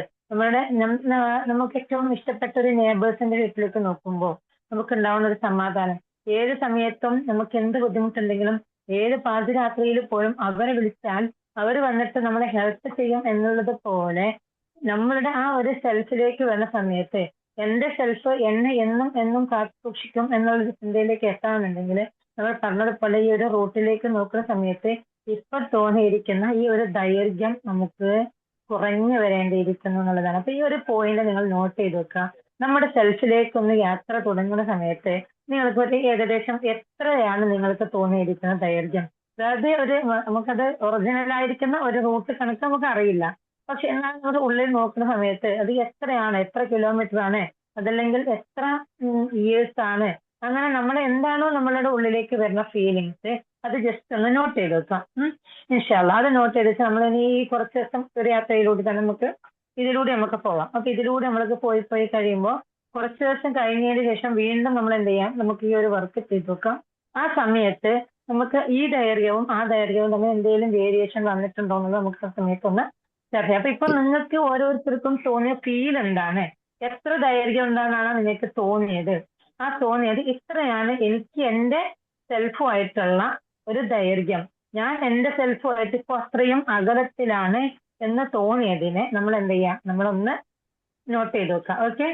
നമുക്ക് ഏറ്റവും ഇഷ്ടപ്പെട്ട ഒരു നെയ്ബേഴ്സിന്റെ വീട്ടിലേക്ക് നോക്കുമ്പോൾ നമുക്ക് ഉണ്ടാവുന്ന ഒരു സമാധാനം. ഏത് സമയത്തും നമുക്ക് എന്ത് ബുദ്ധിമുട്ടുണ്ടെങ്കിലും ഏത് പാതിരാത്രിയിൽ പോലും അവരെ വിളിച്ചാൽ അവർ വന്നിട്ട് നമ്മളെ ഹെൽപ്പ് ചെയ്യും എന്നുള്ളത് പോലെ നമ്മളുടെ ആ ഒരു സെൽഫിലേക്ക് വരുന്ന സമയത്ത് എന്റെ സെൽഫ് എന്നെ എന്നും എന്നും കാത്തു സൂക്ഷിക്കും എന്നുള്ളൊരു ചിന്തയിലേക്ക് എത്താമെന്നുണ്ടെങ്കിൽ നമ്മൾ പറഞ്ഞതുപോലെ ഈ ഒരു റൂട്ടിലേക്ക് നോക്കുന്ന സമയത്ത് ഇപ്പൊ തോന്നിയിരിക്കുന്ന ഈ ഒരു ദൈർഘ്യം നമുക്ക് കുറഞ്ഞു വരേണ്ടിയിരിക്കുന്നു എന്നുള്ളതാണ്. അപ്പൊ ഈ ഒരു പോയിന്റ് നിങ്ങൾ നോട്ട് ചെയ്ത് വെക്കുക. നമ്മുടെ സെൽഫിലേക്ക് ഒന്ന് യാത്ര തുടങ്ങുന്ന സമയത്ത് നിങ്ങൾക്ക് ഒരു ഏകദേശം എത്രയാണ് നിങ്ങൾക്ക് തോന്നിയിരിക്കുന്ന ദൈർഘ്യം. അതായത് നമുക്കത് ഒറിജിനൽ ആയിരിക്കുന്ന ഒരു റൂട്ട് കണക്ക് നമുക്ക് അറിയില്ല. പക്ഷെ എന്നാൽ നമ്മൾ ഉള്ളിൽ നോക്കുന്ന സമയത്ത് അത് എത്രയാണ്, എത്ര കിലോമീറ്റർ ആണ്, അതല്ലെങ്കിൽ എത്ര ഇയേഴ്സ് ആണ്, അങ്ങനെ നമ്മൾ എന്താണോ നമ്മളുടെ ഉള്ളിലേക്ക് വരുന്ന ഫീലിങ്സ് അത് ജസ്റ്റ് ഒന്ന് നോട്ട് ചെയ്ത് വെക്കാം. ഇൻഷാല്ലാ അത് നോട്ട് ചെയ്ത് വെച്ചാൽ നമ്മൾ ഇനി ഈ കുറച്ച് ദിവസം ഒരു യാത്രയിലൂടെ തന്നെ ഇതിലൂടെ നമുക്ക് പോവാം. അപ്പൊ ഇതിലൂടെ നമ്മൾക്ക് പോയി കഴിയുമ്പോൾ കുറച്ച് ദിവസം കഴിഞ്ഞതിന് ശേഷം വീണ്ടും നമ്മൾ എന്ത് ചെയ്യാം, നമുക്ക് ഈ ഒരു വർക്ക് ചെയ്ത് വെക്കാം. ആ സമയത്ത് നമുക്ക് ഈ ദൈർഘ്യവും ആ ദൈർഘ്യവും തമ്മിൽ എന്തെങ്കിലും വേരിയേഷൻ വന്നിട്ടുണ്ടോ എന്നുള്ളത് നമുക്ക് ആ സമയത്ത് ഒന്ന് ചർച്ച ചെയ്യാം. അപ്പൊ ഇപ്പൊ നിങ്ങൾക്ക് ഓരോരുത്തർക്കും തോന്നിയ ഫീൽ എന്താണ്, എത്ര ദൈർഘ്യം ഉണ്ടാകുന്നതാണ് നിങ്ങൾക്ക് തോന്നിയത്, ആ തോന്നിയത് ഇത്രയാണ് എനിക്ക് എന്റെ സെൽഫുമായിട്ടുള്ള ഒരു ദൈർഘ്യം, ഞാൻ എന്റെ സെൽഫുമായിട്ട് ഇപ്പൊ അത്രയും അകലത്തിലാണ് എന്ന് തോന്നിയതിനെ നമ്മൾ എന്ത് ചെയ്യാം, നമ്മളൊന്ന് നോട്ട് ചെയ്ത് വെക്കാം. ഓക്കെ,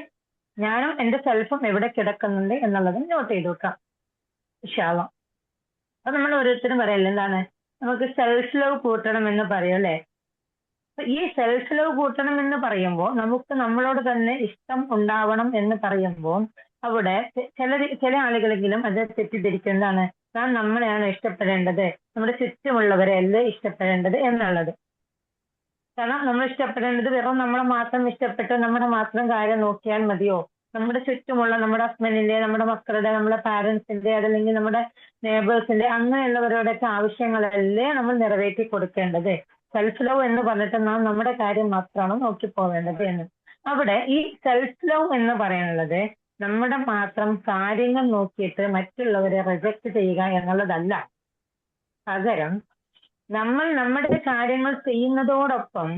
ഞാനും എന്റെ സെൽഫും എവിടെ കിടക്കുന്നുണ്ട് എന്നുള്ളതും നോട്ട് ചെയ്ത് വെക്കാം ഇൻഷാല്ലാ. അപ്പൊ നമ്മൾ ഓരോരുത്തരും പറയല്ലേ എന്താണ്, നമുക്ക് സെൽഫ് ലവ് കൂട്ടണം എന്ന് പറയും അല്ലെ. അപ്പൊ ഈ സെൽഫ് ലവ് കൂട്ടണം എന്ന് പറയുമ്പോൾ നമുക്ക് നമ്മളോട് തന്നെ ഇഷ്ടം ഉണ്ടാവണം എന്ന് പറയുമ്പോൾ അവിടെ ചില ആളുകളെങ്കിലും അത് തെറ്റിദ്ധരിക്കുന്നതാണ്, നാം നമ്മളെയാണ് ഇഷ്ടപ്പെടേണ്ടത്, നമ്മുടെ ചുറ്റുമുള്ളവരെ അല്ലേ ഇഷ്ടപ്പെടേണ്ടത് എന്നുള്ളത്. കാരണം നമ്മൾ ഇഷ്ടപ്പെടേണ്ടത് വെറും നമ്മളെ മാത്രം ഇഷ്ടപ്പെട്ട് നമ്മുടെ മാത്രം കാര്യം നോക്കിയാൽ മതിയോ? നമ്മുടെ ചുറ്റുമുള്ള നമ്മുടെ ഹസ്ബൻഡിന്റെ, നമ്മുടെ മക്കളുടെ, നമ്മുടെ പാരന്റ്സിന്റെ, അതല്ലെങ്കിൽ നമ്മുടെ നെയ്ബേഴ്സിന്റെ അങ്ങനെയുള്ളവരുടെയൊക്കെ ആവശ്യങ്ങളല്ലേ നമ്മൾ നിറവേറ്റി കൊടുക്കേണ്ടത്. സെൽഫ് ലവ് എന്ന് പറഞ്ഞിട്ട് നാം നമ്മുടെ കാര്യം മാത്രമാണ് നോക്കി പോവേണ്ടത് എന്ന്. അവിടെ ഈ സെൽഫ് ലവ് എന്ന് പറയുന്നത് നമ്മുടെ മാത്രം കാര്യങ്ങൾ നോക്കിയിട്ട് മറ്റുള്ളവരെ റിജക്ട് ചെയ്യുക എന്നുള്ളതല്ല. പകരം നമ്മൾ നമ്മുടെ കാര്യങ്ങൾ ചെയ്യുന്നതോടൊപ്പം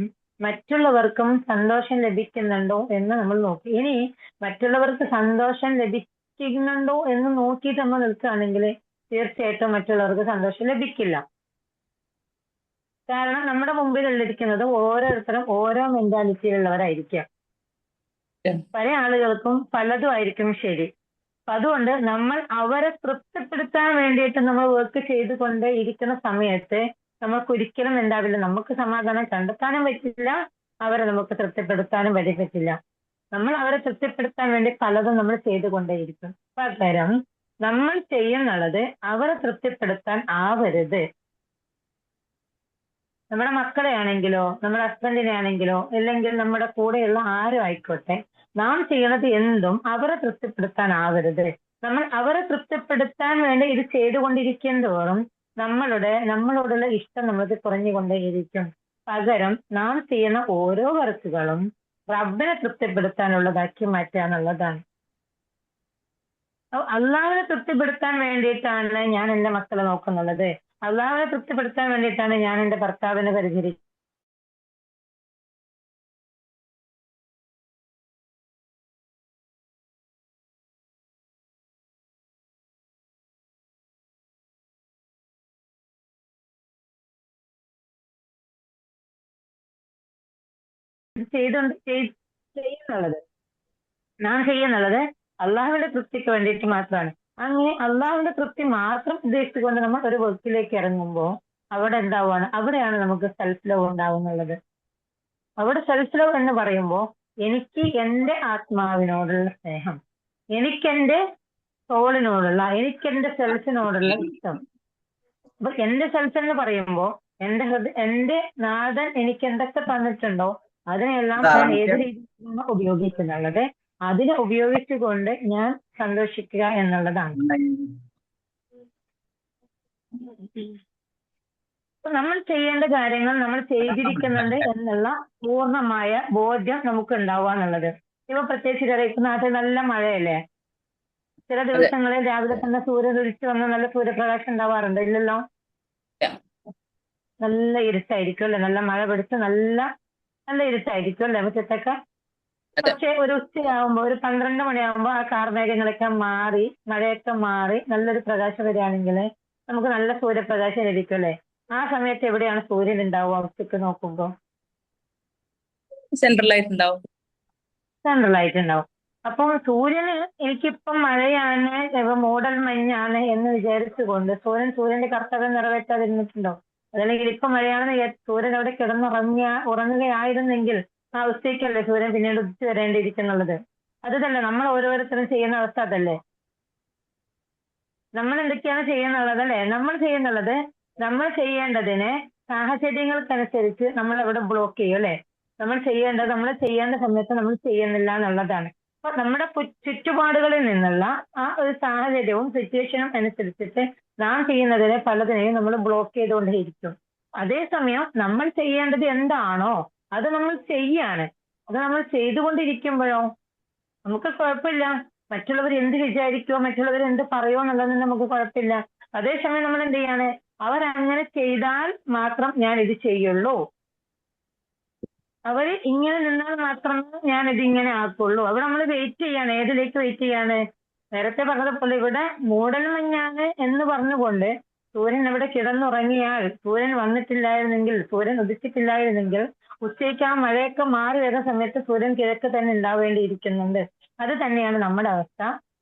മറ്റുള്ളവർക്കും സന്തോഷം ലഭിക്കുന്നുണ്ടോ എന്ന് നമ്മൾ നോക്കി. ഇനി മറ്റുള്ളവർക്ക് സന്തോഷം ലഭിക്കുന്നുണ്ടോ എന്ന് നോക്കിയിട്ട് നമ്മൾ നിൽക്കുകയാണെങ്കിൽ തീർച്ചയായിട്ടും മറ്റുള്ളവർക്ക് സന്തോഷം ലഭിക്കില്ല. കാരണം നമ്മുടെ മുമ്പിലുള്ളിരിക്കുന്നത് ഓരോരുത്തരും ഓരോ മെന്റാലിറ്റിയിലുള്ളവരായിരിക്കാം. പല ആളുകൾക്കും പലതും ആയിരിക്കും ശരി. അപ്പൊ അതുകൊണ്ട് നമ്മൾ അവരെ തൃപ്തിപ്പെടുത്താൻ വേണ്ടിയിട്ട് നമ്മൾ വർക്ക് ചെയ്തുകൊണ്ട് ഇരിക്കുന്ന സമയത്ത് നമുക്ക് ഒരിക്കലും എന്താവില്ല, നമുക്ക് സമാധാനം കണ്ടെത്താനും പറ്റില്ല, അവരെ നമുക്ക് തൃപ്തിപ്പെടുത്താനും പറ്റില്ല. നമ്മൾ അവരെ തൃപ്തിപ്പെടുത്താൻ വേണ്ടി പലതും നമ്മൾ ചെയ്തുകൊണ്ടേയിരിക്കും. പകരം നമ്മൾ ചെയ്യുന്നുള്ളത് അവരെ തൃപ്തിപ്പെടുത്താൻ ആവരുത്. നമ്മുടെ മക്കളെ ആണെങ്കിലോ നമ്മുടെ ഹസ്ബൻഡിനെ ആണെങ്കിലോ അല്ലെങ്കിൽ നമ്മുടെ കൂടെയുള്ള ആരും ആയിക്കോട്ടെ, നാം ചെയ്യുന്നത് എന്തും അവരെ തൃപ്തിപ്പെടുത്താനാവരുത്. നമ്മൾ അവരെ തൃപ്തിപ്പെടുത്താൻ വേണ്ടി ഇത് ചെയ്തുകൊണ്ടിരിക്കുന്തോറും നമ്മളോടുള്ള ഇഷ്ടം നമ്മൾക്ക് കുറഞ്ഞുകൊണ്ടേയിരിക്കും. പകരം നാം ചെയ്യുന്ന ഓരോ വർക്കുകളും റബ്ബിനെ തൃപ്തിപ്പെടുത്താനുള്ളതാക്കി മാറ്റുക എന്നുള്ളതാണ്. അള്ളാഹുവിനെ തൃപ്തിപ്പെടുത്താൻ വേണ്ടിയിട്ടാണ് ഞാൻ എന്റെ മക്കളെ നോക്കുന്നുള്ളത്, അള്ളാഹുവിനെ തൃപ്തിപ്പെടുത്താൻ വേണ്ടിയിട്ടാണ് ഞാൻ എന്റെ ഭർത്താവിനെ പരിചരിക്കുന്നത്. ചെയ്യുന്നുള്ളത് നാം ചെയ്യുന്നുള്ളത് അള്ളാഹുവിന്റെ തൃപ്തിക്ക് വേണ്ടിയിട്ട് മാത്രമാണ്. അങ്ങനെ അള്ളാഹുവിന്റെ തൃപ്തി മാത്രം ഉദ്ദേശിച്ചുകൊണ്ട് നമ്മൾ ഒരു വർക്കിലേക്ക് ഇറങ്ങുമ്പോൾ അവിടെ എന്താവുകയാണ്, അവിടെയാണ് നമുക്ക് സെൽഫ് ലവ് ഉണ്ടാവുന്നുള്ളത്. അവിടെ സെൽഫ് ലവ് എന്ന് പറയുമ്പോൾ എനിക്ക് എന്റെ ആത്മാവിനോടുള്ള സ്നേഹം, എനിക്കെന്റെ സോളിനോടുള്ള, എനിക്കെന്റെ സെൽഫിനോടുള്ള ഇഷ്ടം. അപ്പൊ എന്റെ സെൽഫ് എന്ന് പറയുമ്പോൾ എന്റെ നാഥൻ എനിക്ക് എന്തൊക്കെ തന്നിട്ടുണ്ടോ അതിനെല്ലാം ഞാൻ ഏത് രീതിയിലാണ് ഉപയോഗിക്കുന്നുള്ളത്, അതിനെ ഉപയോഗിച്ചുകൊണ്ട് ഞാൻ സന്തോഷിക്കുക എന്നുള്ളതാണ്. അപ്പൊ നമ്മൾ ചെയ്യേണ്ട കാര്യങ്ങൾ നമ്മൾ ചെയ്തിരിക്കുന്നുണ്ട് എന്നുള്ള പൂർണ്ണമായ ബോധ്യം നമുക്ക് ഉണ്ടാവുക എന്നുള്ളത്. ഇപ്പൊ പ്രത്യേകിച്ച് ഇപ്പൊ നാട്ടിൽ നല്ല മഴയല്ലേ, ചില ദിവസങ്ങളിൽ രാവിലെ തന്നെ സൂര്യൻ ഉദിച്ചു വന്ന് നല്ല സൂര്യപ്രകാശം ഉണ്ടാവാറുണ്ട്, ഇല്ലല്ലോ? നല്ല ഇരുട്ടായിരിക്കും അല്ലെ, നല്ല മഴ പിടിച്ച് നല്ല ഇരുട്ടായിരിക്കും അല്ലെ മുറ്റത്തൊക്കെ. പക്ഷെ ഒരു ഉച്ചയാകുമ്പോ ഒരു 12 മണിയാകുമ്പോ ആ കാർമേഘങ്ങളൊക്കെ മാറി മഴയൊക്കെ മാറി നല്ലൊരു പ്രകാശം വരികയാണെങ്കിൽ നമുക്ക് നല്ല സൂര്യപ്രകാശം ലഭിക്കും അല്ലേ? ആ സമയത്ത് എവിടെയാണ് സൂര്യൻ ഉണ്ടാവുക ഉച്ചക്ക് നോക്കുമ്പോൾ? സെൻട്രലായിട്ടുണ്ടാവും. സെൻട്രലായിട്ടുണ്ടാവും. അപ്പൊ സൂര്യന് എനിക്കിപ്പം മഴയാണ്, ഇപ്പൊ മൂടൽ മഞ്ഞാണ് എന്ന് വിചാരിച്ചുകൊണ്ട് സൂര്യന്റെ കർത്തവ്യം നിറവേറ്റാതിരുന്നിട്ടുണ്ടോ? അതല്ലെങ്കിൽ ഇപ്പൊ മഴയാണെന്ന് വിചാരിച്ച് സൂര്യൻ അവിടെ ഉറങ്ങുകയായിരുന്നെങ്കിൽ ആ അവസ്ഥയ്ക്കല്ലേ സൂര്യൻ പിന്നീട് ഉദിച്ചു വരേണ്ടിയിരിക്കുന്നുള്ളത്. അത് തന്നെ നമ്മൾ ഓരോരുത്തരും ചെയ്യുന്ന അവസ്ഥ അതല്ലേ. നമ്മൾ എന്തൊക്കെയാണ് ചെയ്യുന്നുള്ളത് അല്ലെ? നമ്മൾ ചെയ്യേണ്ടതിനെ സാഹചര്യങ്ങൾക്കനുസരിച്ച് നമ്മൾ അവിടെ ബ്ലോക്ക് ചെയ്യും അല്ലെ? നമ്മൾ ചെയ്യേണ്ട സമയത്ത് നമ്മൾ ചെയ്യുന്നില്ല എന്നുള്ളതാണ്. അപ്പൊ നമ്മുടെ ചുറ്റുപാടുകളിൽ നിന്നുള്ള ആ ഒരു സാഹചര്യവും സിറ്റുവേഷനും അനുസരിച്ചിട്ട് നാം ചെയ്യുന്നതിനെ പലതിനെയും നമ്മൾ ബ്ലോക്ക് ചെയ്തുകൊണ്ടേയിരിക്കും. അതേസമയം നമ്മൾ ചെയ്യേണ്ടത് എന്താണോ അത് നമ്മൾ ചെയ്യാണ്. അത് നമ്മൾ ചെയ്തുകൊണ്ടിരിക്കുമ്പോഴോ നമുക്ക് കുഴപ്പമില്ല. മറ്റുള്ളവർ എന്ത് വിചാരിക്കുമോ, മറ്റുള്ളവർ എന്ത് പറയുമോ എന്നുള്ളതൊന്നും നമുക്ക് കുഴപ്പമില്ല. അതേസമയം നമ്മൾ എന്ത് ചെയ്യാണ്? അവരങ്ങനെ ചെയ്താൽ മാത്രം ഞാൻ ഇത് ചെയ്യുള്ളൂ, അവര് ഇങ്ങനെ നിന്നാൽ മാത്രമേ ഞാൻ ഇതിങ്ങനെ ആക്കുള്ളൂ. അവിടെ നമ്മൾ വെയിറ്റ് ചെയ്യാണ്. ഏതിലേക്ക് വെയിറ്റ് ചെയ്യാണ്? നേരത്തെ പറഞ്ഞതുപോലെ ഇവിടെ മൂടൽ മഞ്ഞാണ് എന്ന് പറഞ്ഞുകൊണ്ട് സൂര്യൻ ഇവിടെ കിടന്നുറങ്ങിയാൽ, സൂര്യൻ വന്നിട്ടില്ലായിരുന്നെങ്കിൽ, സൂര്യൻ ഉദിച്ചിട്ടില്ലായിരുന്നെങ്കിൽ ഉച്ചയ്ക്ക് ആ മഴയൊക്കെ മാറി വരുന്ന സമയത്ത് സൂര്യൻ കിഴക്ക് തന്നെ ഉണ്ടാവേണ്ടിയിരിക്കുന്നുണ്ട്. അത് തന്നെയാണ് നമ്മുടെ അവസ്ഥ.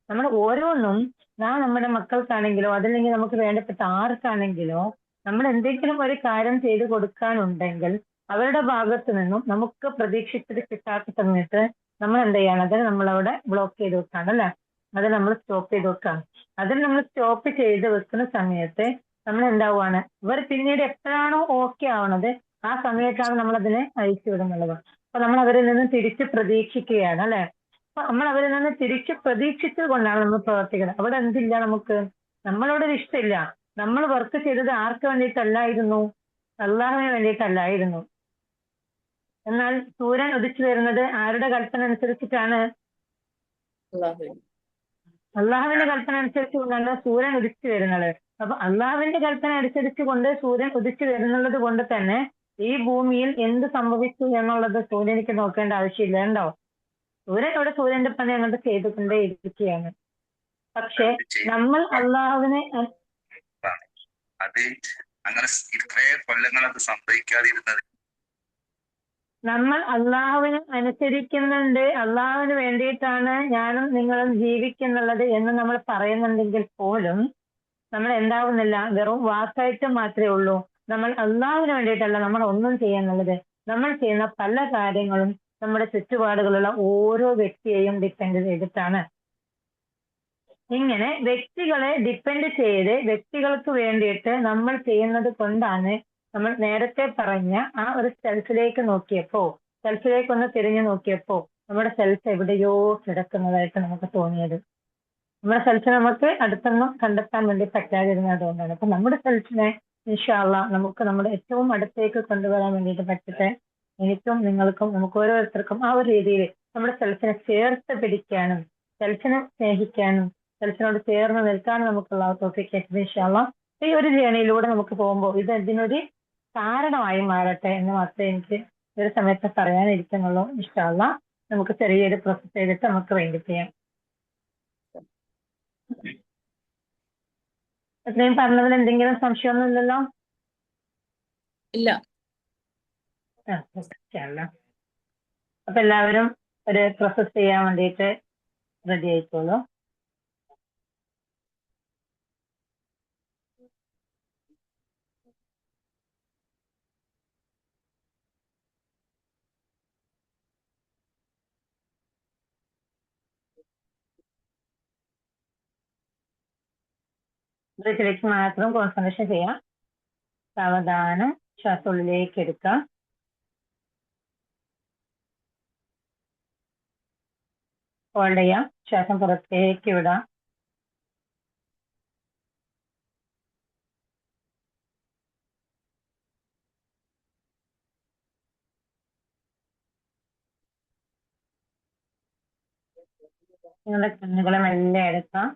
നമ്മൾ ഓരോന്നും നമ്മുടെ മക്കൾക്കാണെങ്കിലോ അതല്ലെങ്കിൽ നമുക്ക് വേണ്ടപ്പെട്ട ആർക്കാണെങ്കിലോ നമ്മൾ എന്തെങ്കിലും ഒരു കാര്യം ചെയ്തു കൊടുക്കാനുണ്ടെങ്കിൽ അവരുടെ ഭാഗത്തു നിന്നും നമുക്ക് പ്രതീക്ഷിച്ചത് കിട്ടാത്ത സമയത്ത് നമ്മൾ എന്ത് ചെയ്യാണ്? അത് നമ്മളവിടെ ബ്ലോക്ക് ചെയ്ത് വെക്കാണ് അല്ലെ? അത് നമ്മൾ സ്റ്റോപ്പ് ചെയ്ത് വെക്കാണ്. അതിൽ നമ്മൾ സ്റ്റോപ്പ് ചെയ്ത് വെക്കുന്ന സമയത്ത് നമ്മൾ എന്താവുകയാണ്? ഇവർ പിന്നീട് എപ്പോഴാണോ ഓക്കെ ആവണത് ആ സമയത്താണ് നമ്മൾ അതിനെ അയച്ചു വിടുന്നുള്ളത്. അപ്പൊ നമ്മൾ അവരിൽ നിന്ന് തിരിച്ച് പ്രതീക്ഷിക്കുകയാണ് അല്ലെ? അപ്പൊ നമ്മൾ അവരിൽ നിന്ന് തിരിച്ച് പ്രതീക്ഷിച്ചത് കൊണ്ടാണ് നമ്മൾ പ്രവർത്തിക്കുന്നത്. അവിടെ എന്തില്ല നമുക്ക്? നമ്മളോട് ഇഷ്ടമില്ല. നമ്മൾ വർക്ക് ചെയ്തത് ആർക്ക് വേണ്ടിയിട്ടല്ലായിരുന്നു? അള്ളാഹുവിന് വേണ്ടിയിട്ടല്ലായിരുന്നു. എന്നാൽ സൂര്യൻ ഉദിച്ചു വരുന്നത് ആരുടെ കൽപ്പന അനുസരിച്ചിട്ടാണ്? അള്ളാഹുവിന്റെ കൽപ്പന അനുസരിച്ച് കൊണ്ടാണ് സൂര്യൻ ഉദിച്ചു വരുന്നത്. അപ്പൊ അള്ളാഹുവിന്റെ കൽപ്പന അനുസരിച്ച് കൊണ്ട് സൂര്യൻ ഉദിച്ചു വരുന്നുള്ളത് കൊണ്ട് തന്നെ ഈ ഭൂമിയിൽ എന്ത് സംഭവിച്ചു എന്നുള്ളത് സൂര്യനിക്ക് നോക്കേണ്ട ആവശ്യമില്ല. ഉണ്ടോ? സൂര്യന്റെ പണി അങ്ങോട്ട് ചെയ്തുകൊണ്ടേ ഇരിക്കുകയാണ്. പക്ഷെ നമ്മൾ അള്ളാഹുവിനെ അത് അങ്ങനെ ഇത്രയും കൊല്ലങ്ങൾ അത് സംഭവിക്കാതിരുന്നത് നമ്മൾ അള്ളാഹുവിനെ അനുസരിക്കുന്നുണ്ട്, അള്ളാഹുവിന് വേണ്ടിയിട്ടാണ് ഞാനും നിങ്ങളും ജീവിക്കുന്നുള്ളത് എന്ന് നമ്മൾ പറയുന്നുണ്ടെങ്കിൽ പോലും നമ്മൾ എന്താവുന്നില്ല, വെറും വാക്കായിട്ട് മാത്രമേ ഉള്ളൂ. നമ്മൾ അള്ളാഹുവിന് വേണ്ടിയിട്ടല്ല നമ്മൾ ഒന്നും ചെയ്യുന്നുള്ളത്. നമ്മൾ ചെയ്യുന്ന പല കാര്യങ്ങളും നമ്മുടെ ചുറ്റുപാടുകളുള്ള ഓരോ വ്യക്തിയെയും ഡിപ്പെൻഡ് ചെയ്തിട്ടാണ്. ഇങ്ങനെ വ്യക്തികളെ ഡിപ്പെൻഡ് ചെയ്ത് വ്യക്തികൾക്ക് വേണ്ടിയിട്ട് നമ്മൾ ചെയ്യുന്നത് കൊണ്ടാണ് നമ്മൾ നേരത്തെ പറഞ്ഞ ആ ഒരു സെൽഫിലേക്ക് ഒന്ന് തിരിഞ്ഞു നോക്കിയപ്പോ നമ്മുടെ സെൽഫ് എവിടെയോ കിടക്കുന്നതായിട്ട് നമുക്ക് തോന്നിയത്. നമ്മുടെ സെൽഫിനെ നമുക്ക് അടുത്തൊന്നും കണ്ടെത്താൻ വേണ്ടി പറ്റാതിരുന്നതുകൊണ്ടാണ്. അപ്പൊ നമ്മുടെ സെൽഫിനെ ഇൻഷാ അല്ലാഹ് നമുക്ക് നമ്മുടെ ഏറ്റവും അടുത്തേക്ക് കൊണ്ടുവരാൻ വേണ്ടിയിട്ട് പറ്റട്ടെ. എനിക്കും നിങ്ങൾക്കും നമുക്ക് ഓരോരുത്തർക്കും ആ ഒരു രീതിയിൽ നമ്മുടെ സെൽഫിനെ ചേർത്ത് പിടിക്കാനും സെൽഫിനെ സ്നേഹിക്കാനും സെൽഫിനോട് ചേർന്ന് നിൽക്കാനും നമുക്കുള്ള തൗഫീഖ് ഇൻഷാ അല്ലാഹ്. ഈ ഒരു ജേണിയിലൂടെ നമുക്ക് പോകുമ്പോൾ ഇത് ഇതിനൊരു കാരണമായി മാറട്ടെ എന്ന് മാത്രമേ എനിക്ക് ഒരു സമയത്ത് പറയാനിരിക്കുന്നുള്ളൂ. ഇൻഷാ അല്ലാഹ് നമുക്ക് ചെറിയൊരു പ്രോസസ് ചെയ്തിട്ട് നമുക്ക് വേണ്ടി ചെയ്യാം. ഇത്രയും പറഞ്ഞതിൽ എന്തെങ്കിലും സംശയമൊന്നും ഇല്ലല്ലോ? ഇല്ല. അപ്പൊ എല്ലാവരും ഒരു പ്രോസസ് ചെയ്യാൻ വേണ്ടിയിട്ട് റെഡി ആയിക്കോളൂ. ബ്രീത്തിലേക്ക് മാത്രം കോൺസെൻട്രേഷൻ ചെയ്യാം. സാവധാനം ശ്വാസം ഉള്ളിലേക്ക് എടുക്കാം. ഹോൾഡ് ചെയ്യാം. ശ്വാസം പുറത്തേക്ക് വിടാം. നിങ്ങളുടെ കണ്ണുകളെ മെല്ലെ എടുക്കാം.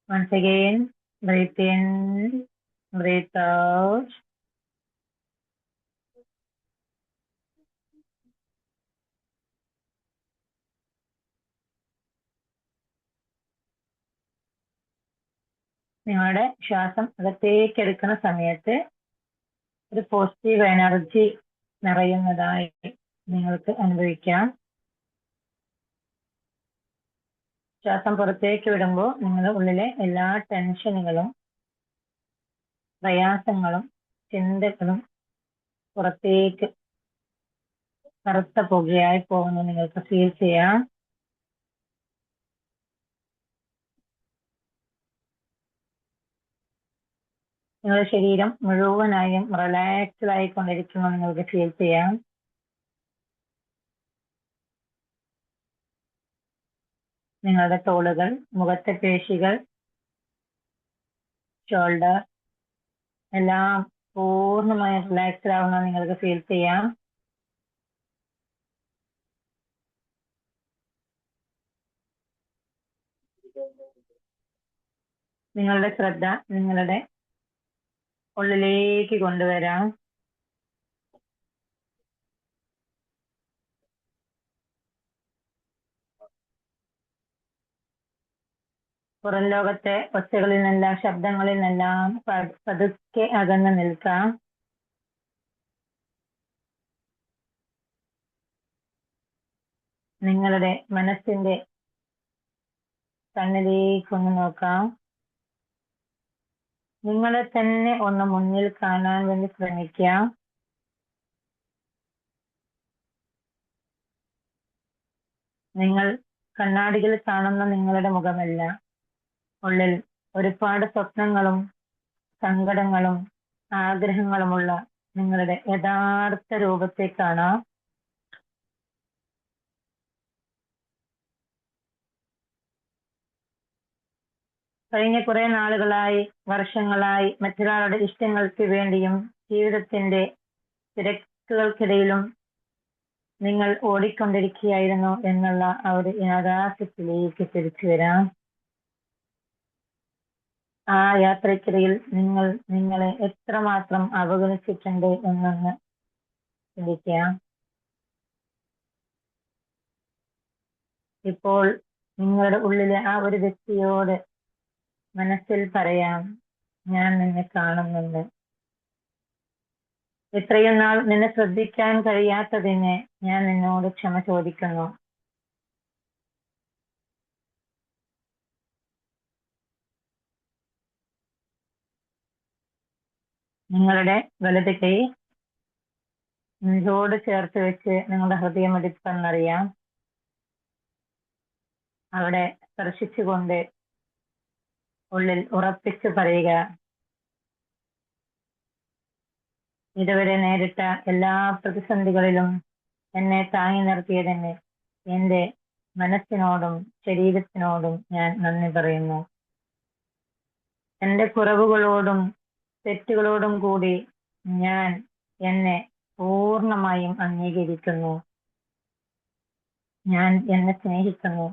Once again, breathe in, breathe out. നിങ്ങളുടെ ശ്വാസം അകത്തേക്ക് എടുക്കുന്ന സമയത്ത് ഒരു പോസിറ്റീവ് എനർജി നിറയുന്നതായി നിങ്ങൾക്ക് അനുഭവിക്കാം. ശ്വാസം പുറത്തേക്ക് വിടുമ്പോൾ നിങ്ങളുടെ ഉള്ളിലെ എല്ലാ ടെൻഷനുകളും, പ്രയാസങ്ങളും, ചിന്തകളും പുറത്തേക്ക് കറുത്ത പുകയായി പോകുന്നു നിങ്ങൾക്ക് ഫീൽ ചെയ്യാം. നിങ്ങളുടെ ശരീരം മുഴുവനായും റിലാക്സ്ഡ് ആയിക്കൊണ്ടിരിക്കുന്നു നിങ്ങൾക്ക് ഫീൽ ചെയ്യാം. നിങ്ങളുടെ തോളുകൾ, മുഖത്തെ പേശികൾ, ഷോൾഡർ എല്ലാം പൂർണ്ണമായും റിലാക്സ്ഡ് ആവുന്ന നിങ്ങൾക്ക് ഫീൽ ചെയ്യാം. നിങ്ങളുടെ ശ്രദ്ധ നിങ്ങളുടെ ഉള്ളിലേക്ക് കൊണ്ടുവരാം. പുറം ലോകത്തെ ഒച്ചകളിൽ നിന്നെല്ലാം, ശബ്ദങ്ങളിൽ നിന്നെല്ലാം പതുക്കെ അകന്ന് നിൽക്കാം. നിങ്ങളുടെ മനസ്സിന്റെ കണ്ണിലേക്ക് ഒന്ന് നോക്കാം. നിങ്ങളെ തന്നെ ഒന്ന് മുന്നിൽ കാണാൻ വേണ്ടി ശ്രമിക്കാം. നിങ്ങൾ കണ്ണാടിയിൽ കാണുന്ന നിങ്ങളുടെ മുഖമല്ല, ഉള്ളിൽ ഒരുപാട് സ്വപ്നങ്ങളും സങ്കടങ്ങളും ആഗ്രഹങ്ങളുമുള്ള നിങ്ങളുടെ യഥാർത്ഥ രൂപത്തെ കാണാം. കഴിഞ്ഞ കുറെ നാളുകളായി, വർഷങ്ങളായി മറ്റൊരാളുടെ ഇഷ്ടങ്ങൾക്ക് വേണ്ടിയും ജീവിതത്തിന്റെ തിരക്കുകൾക്കിടയിലും നിങ്ങൾ ഓടിക്കൊണ്ടിരിക്കുകയായിരുന്നു എന്നുള്ള ആ ഒരു യാഥാർത്ഥ്യത്തിലേക്ക് തിരിച്ചു വരാം. ആ യാത്രയ്ക്കിടയിൽ നിങ്ങൾ നിങ്ങളെ എത്രമാത്രം അവഗണിച്ചിട്ടുണ്ട് എന്നൊന്ന് ചിന്തിക്കാം. ഇപ്പോൾ നിങ്ങളുടെ ഉള്ളിലെ ആ ഒരു വ്യക്തിയോട് മനസ്സിൽ പറയാം, ഞാൻ നിന്നെ കാണുന്നുണ്ട്. ഇത്രയും നാൾ നിന്നെ ശ്രദ്ധിക്കാൻ കഴിയാത്തതിന് ഞാൻ നിന്നോട് ക്ഷമ ചോദിക്കുന്നു. നിങ്ങളുടെ വലത് കൈ നെഞ്ചോട് ചേർത്ത് വെച്ച് നിങ്ങളുടെ ഹൃദയമിടിപ്പെന്നറിയാം. അവിടെ സ്പർശിച്ചുകൊണ്ട് ഉള്ളിൽ ഉറപ്പിച്ചു പറയുക, ഇതുവരെ നേരിട്ട എല്ലാ പ്രതിസന്ധികളിലും എന്നെ താങ്ങി നിർത്തിയതിന് എൻ്റെ മനസ്സിനോടും ശരീരത്തിനോടും ഞാൻ നന്ദി പറയുന്നു. എൻ്റെ കുറവുകളോടും തെറ്റുകളോടും കൂടി ഞാൻ എന്നെ പൂർണ്ണമായും അംഗീകരിക്കുന്നു. ഞാൻ എന്നെ സ്നേഹിക്കുന്നു.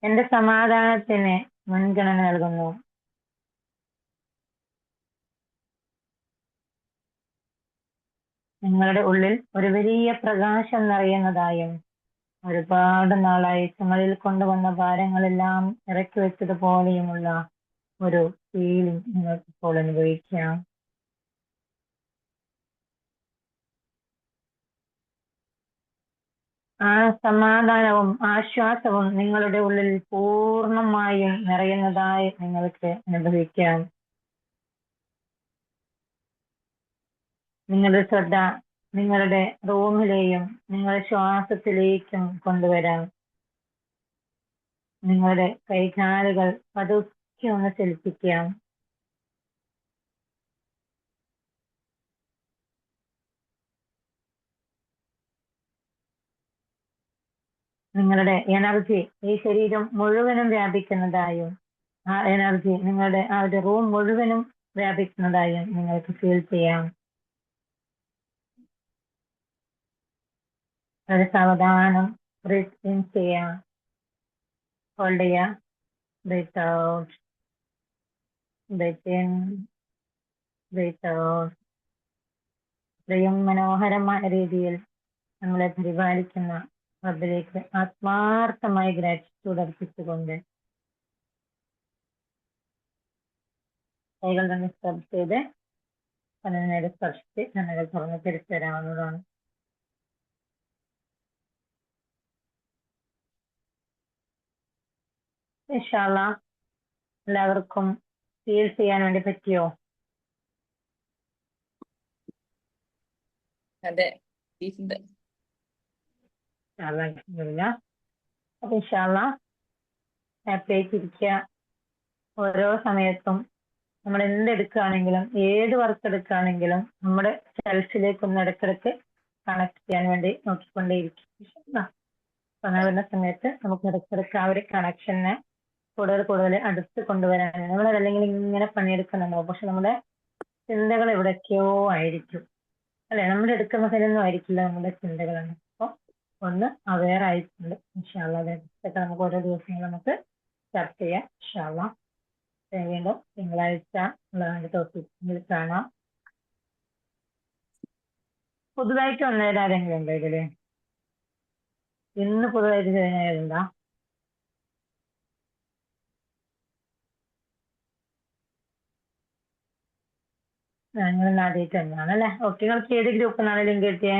എൻ്റെ സമാധാനത്തിന് മുൻഗണന നൽകുന്നു. നിങ്ങളുടെ ഉള്ളിൽ ഒരു വലിയ പ്രകാശം നിറയുന്നതായും ഒരുപാട് നാളായി ചുമലിൽ കൊണ്ടുവന്ന ഭാരങ്ങളെല്ലാം ഇറക്കി വെച്ചതുപോലെയുമുള്ള ഒരു ഫീലിംഗ് നിങ്ങൾക്ക് ഇപ്പോൾ അനുഭവിക്കാം. ആ സമാധാനവും ആശ്വാസവും നിങ്ങളുടെ ഉള്ളിൽ പൂർണ്ണമായും നിറയുന്നതായി നിങ്ങൾക്ക് അനുഭവിക്കാം. നിങ്ങളുടെ ശ്രദ്ധ നിങ്ങളുടെ റൂമിലെയും നിങ്ങളുടെ ശ്വാസത്തിലേക്കും കൊണ്ടുവരാം. നിങ്ങളുടെ കൈകാലുകൾ പതുക്കെ ഒന്ന് ചലിപ്പിക്കാം. നിങ്ങളുടെ എനർജി ഈ ശരീരം മുഴുവനും വ്യാപിക്കുന്നതായും ആ എനർജി നിങ്ങളുടെ ആ ഒരു റൂം മുഴുവനും വ്യാപിക്കുന്നതായും നിങ്ങൾക്ക് ഫീൽ ചെയ്യാം. ഒരു സാവധാനം ബ്രീത്ത് ഇൻ ചെയ്യാം, ഹോൾഡ് ചെയ്യാം, breathe out, breathe in, breathe out. ഇത്രയും മനോഹരമായ രീതിയിൽ നമ്മളെ പരിപാലിക്കുന്ന റബ്ബിലേക്ക് ആത്മാർത്ഥമായി ഗ്രാറ്റിറ്റ്യൂഡ് അർപ്പിച്ചുകൊണ്ട് കൈകൾ തന്നെ സ്ക്രബ് ചെയ്ത് കണ്ണിനെ സ്പർശിച്ച് കണ്ണുകൾ തുറന്ന് തിരിച്ചു വരാവുന്നതാണ്. ഇൻഷാ അല്ലാഹ് എല്ലാവർക്കും ഫീൽ ചെയ്യാൻ വേണ്ടി പറ്റിയോ? അതെ ഉണ്ട്. അൽഹംദുലില്ലാ. അപ്പൊ ഇൻഷാ അല്ലാഹ് ഹാപ്പി ആയിട്ടിരിക്കുക. ഓരോ സമയത്തും നമ്മൾ എന്തെടുക്കുകയാണെങ്കിലും ഏത് വർക്ക് എടുക്കുകയാണെങ്കിലും നമ്മുടെ സെൽഫിലേക്ക് ഒന്ന് ഇടയ്ക്കിടയ്ക്ക് കണക്ട് ചെയ്യാൻ വേണ്ടി നോക്കിക്കൊണ്ടേയിരിക്കും. അങ്ങനെ വരുന്ന സമയത്ത് നമുക്ക് ഇടയ്ക്കിടയ്ക്ക് ആ ഒരു കണക്ഷനെ കൂടുതൽ കൂടുതൽ അടുത്ത് കൊണ്ടുവരാൻ നമ്മളതല്ലെങ്കിൽ ഇങ്ങനെ പണിയെടുക്കുന്നുണ്ടാവും. പക്ഷെ നമ്മുടെ ചിന്തകൾ എവിടേക്കോ ആയിരിക്കും അല്ലെ, നമ്മൾ എടുക്കുന്നതിലൊന്നും ആയിരിക്കില്ല നമ്മുടെ ചിന്തകളാണ്. അപ്പൊ ഒന്ന് അവെയർ ആയിട്ടുണ്ട്. ഇൻഷാ അല്ലാഹ് അതനുസരിച്ചൊക്കെ നമുക്ക് ഓരോ ദിവസങ്ങളും നമുക്ക് ചർച്ച ചെയ്യാം. ഇൻഷാ അല്ലാഹ് വീണ്ടും തിങ്കളാഴ്ച ഉള്ള ടോപ്പിക്കിൽ കാണാം. പുതുതായിട്ട് വന്നവരാരെങ്കിലും ഉണ്ടോ ഇതില്? ഇന്ന് പുതുതായിട്ട് ചെയ്യുന്നവരുണ്ടോ? നിങ്ങൾ ആദ്യമായിട്ട് തന്നെയാണ് അല്ലെ? ഓക്കെ, നിങ്ങൾക്ക് ഏത് ഗ്രൂപ്പിൽ നിന്നാണ് ലിങ്ക് കിട്ടിയേ?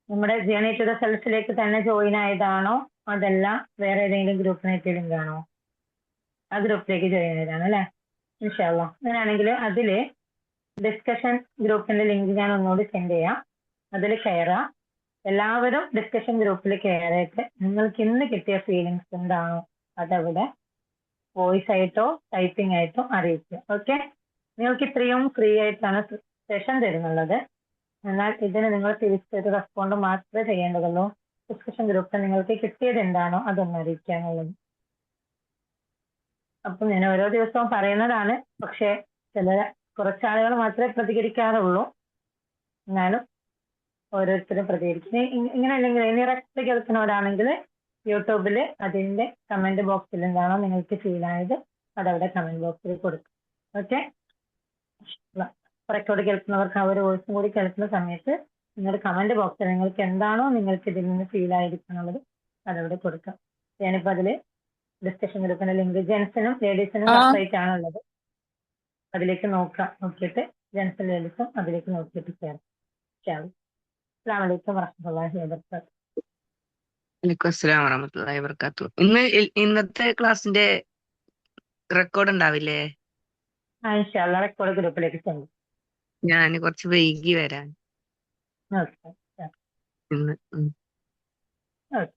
നമ്മുടെ ജേണി ടു ദ സെൽഫിലേക്ക് തന്നെ ജോയിൻ ആയതാണോ അതല്ല വേറെ ഏതെങ്കിലും ഗ്രൂപ്പിനായിട്ട് ലിങ്ക് ആണോ? ആ ഗ്രൂപ്പിലേക്ക് ജോയിൻ ആയതാണ് അല്ലെ? ഇൻഷാ അല്ലാഹ് അങ്ങനെയാണെങ്കിൽ അതില് ഡിസ്കഷൻ ഗ്രൂപ്പിന്റെ ലിങ്ക് ഞാൻ ഒന്നുകൂടി സെൻഡ് ചെയ്യാം. അതിൽ കയറാം. എല്ലാവരും ഡിസ്കഷൻ ഗ്രൂപ്പിൽ കയറിയിട്ട് നിങ്ങൾക്ക് ഇന്ന് കിട്ടിയ ഫീലിങ്സ് എന്താണോ അതവിടെ വോയിസ് ആയിട്ടോ ടൈപ്പിംഗ് ആയിട്ടോ അറിയിക്കുക. ഓക്കെ, നിങ്ങൾക്ക് ഇത്രയും ഫ്രീ ആയിട്ടാണ് സെഷൻ തരുന്നുള്ളത്. എന്നാൽ ഇതിന് നിങ്ങൾ തിരിച്ചൊരു റെസ്പോണ്ട് മാത്രമേ ചെയ്യേണ്ടതുള്ളൂ. ഡിസ്കഷൻ ഗ്രൂപ്പിൽ നിങ്ങൾക്ക് കിട്ടിയത് എന്താണോ അതൊന്ന് അറിയിക്കാനുള്ളത്. അപ്പം ഞാൻ ഓരോ ദിവസവും പറയുന്നതാണ്, പക്ഷെ കുറച്ചാളുകൾ മാത്രമേ പ്രതികരിക്കാറുള്ളൂ. എന്നാലും ഓരോരുത്തരും പ്രതികരിക്കും. ഇങ്ങനെ അല്ലെങ്കിൽ ഇനി റെസ്റ്റ് കേൾക്കുന്നവരാണെങ്കിൽ യൂട്യൂബിൽ അതിന്റെ കമന്റ് ബോക്സിൽ എന്താണോ നിങ്ങൾക്ക് ഫീൽ ആയത് അതവിടെ കമന്റ് ബോക്സിൽ കൊടുക്കും. ഓക്കെ, റെക്കോർഡ് കേൾക്കുന്നവർക്ക് ആ ഒരു വോയിസും കൂടി കേൾക്കുന്ന സമയത്ത് നിങ്ങളുടെ കമന്റ് ബോക്സിൽ നിങ്ങൾക്ക് എന്താണോ നിങ്ങൾക്ക് ഇതിൽ നിന്ന് ഫീൽ ആയിരിക്കുന്നുള്ളത് അതവിടെ കൊടുക്കാം. ഞാനിപ്പോ അതില് ഡിസ്കഷൻ ഗ്രൂപ്പിന്റെ ലിങ്ക് ജെൻസിനും ലേഡീസിനും സെപ്പറേറ്റ് ആണുള്ളത്. അതിലേക്ക് നോക്കിയിട്ട് ജെൻസും ലേഡീസും അതിലേക്ക് നോക്കിയിട്ട് ചേർക്കാം. അസ്സലാമു അലൈക്കും വറഹ്മത്തുള്ളാഹി വബറകാതുഹു. വലൈക്കും അസ്സലാം വറഹ്മത്തുള്ളാഹി വബറകാതുഹു. ഇന്നത്തെ ക്ലാസ്സിന്റെ റെക്കോർഡ് ഉണ്ടാവില്ലേ? ഇൻഷാ അല്ലാഹ് റെക്കോർഡ് ഗ്രൂപ്പിലേക്ക് സെൻഡ്. ഞാൻ കുറച്ച് വൈകി വരാൻ ഓക്കെ ഇന്ന്. ഓക്കെ.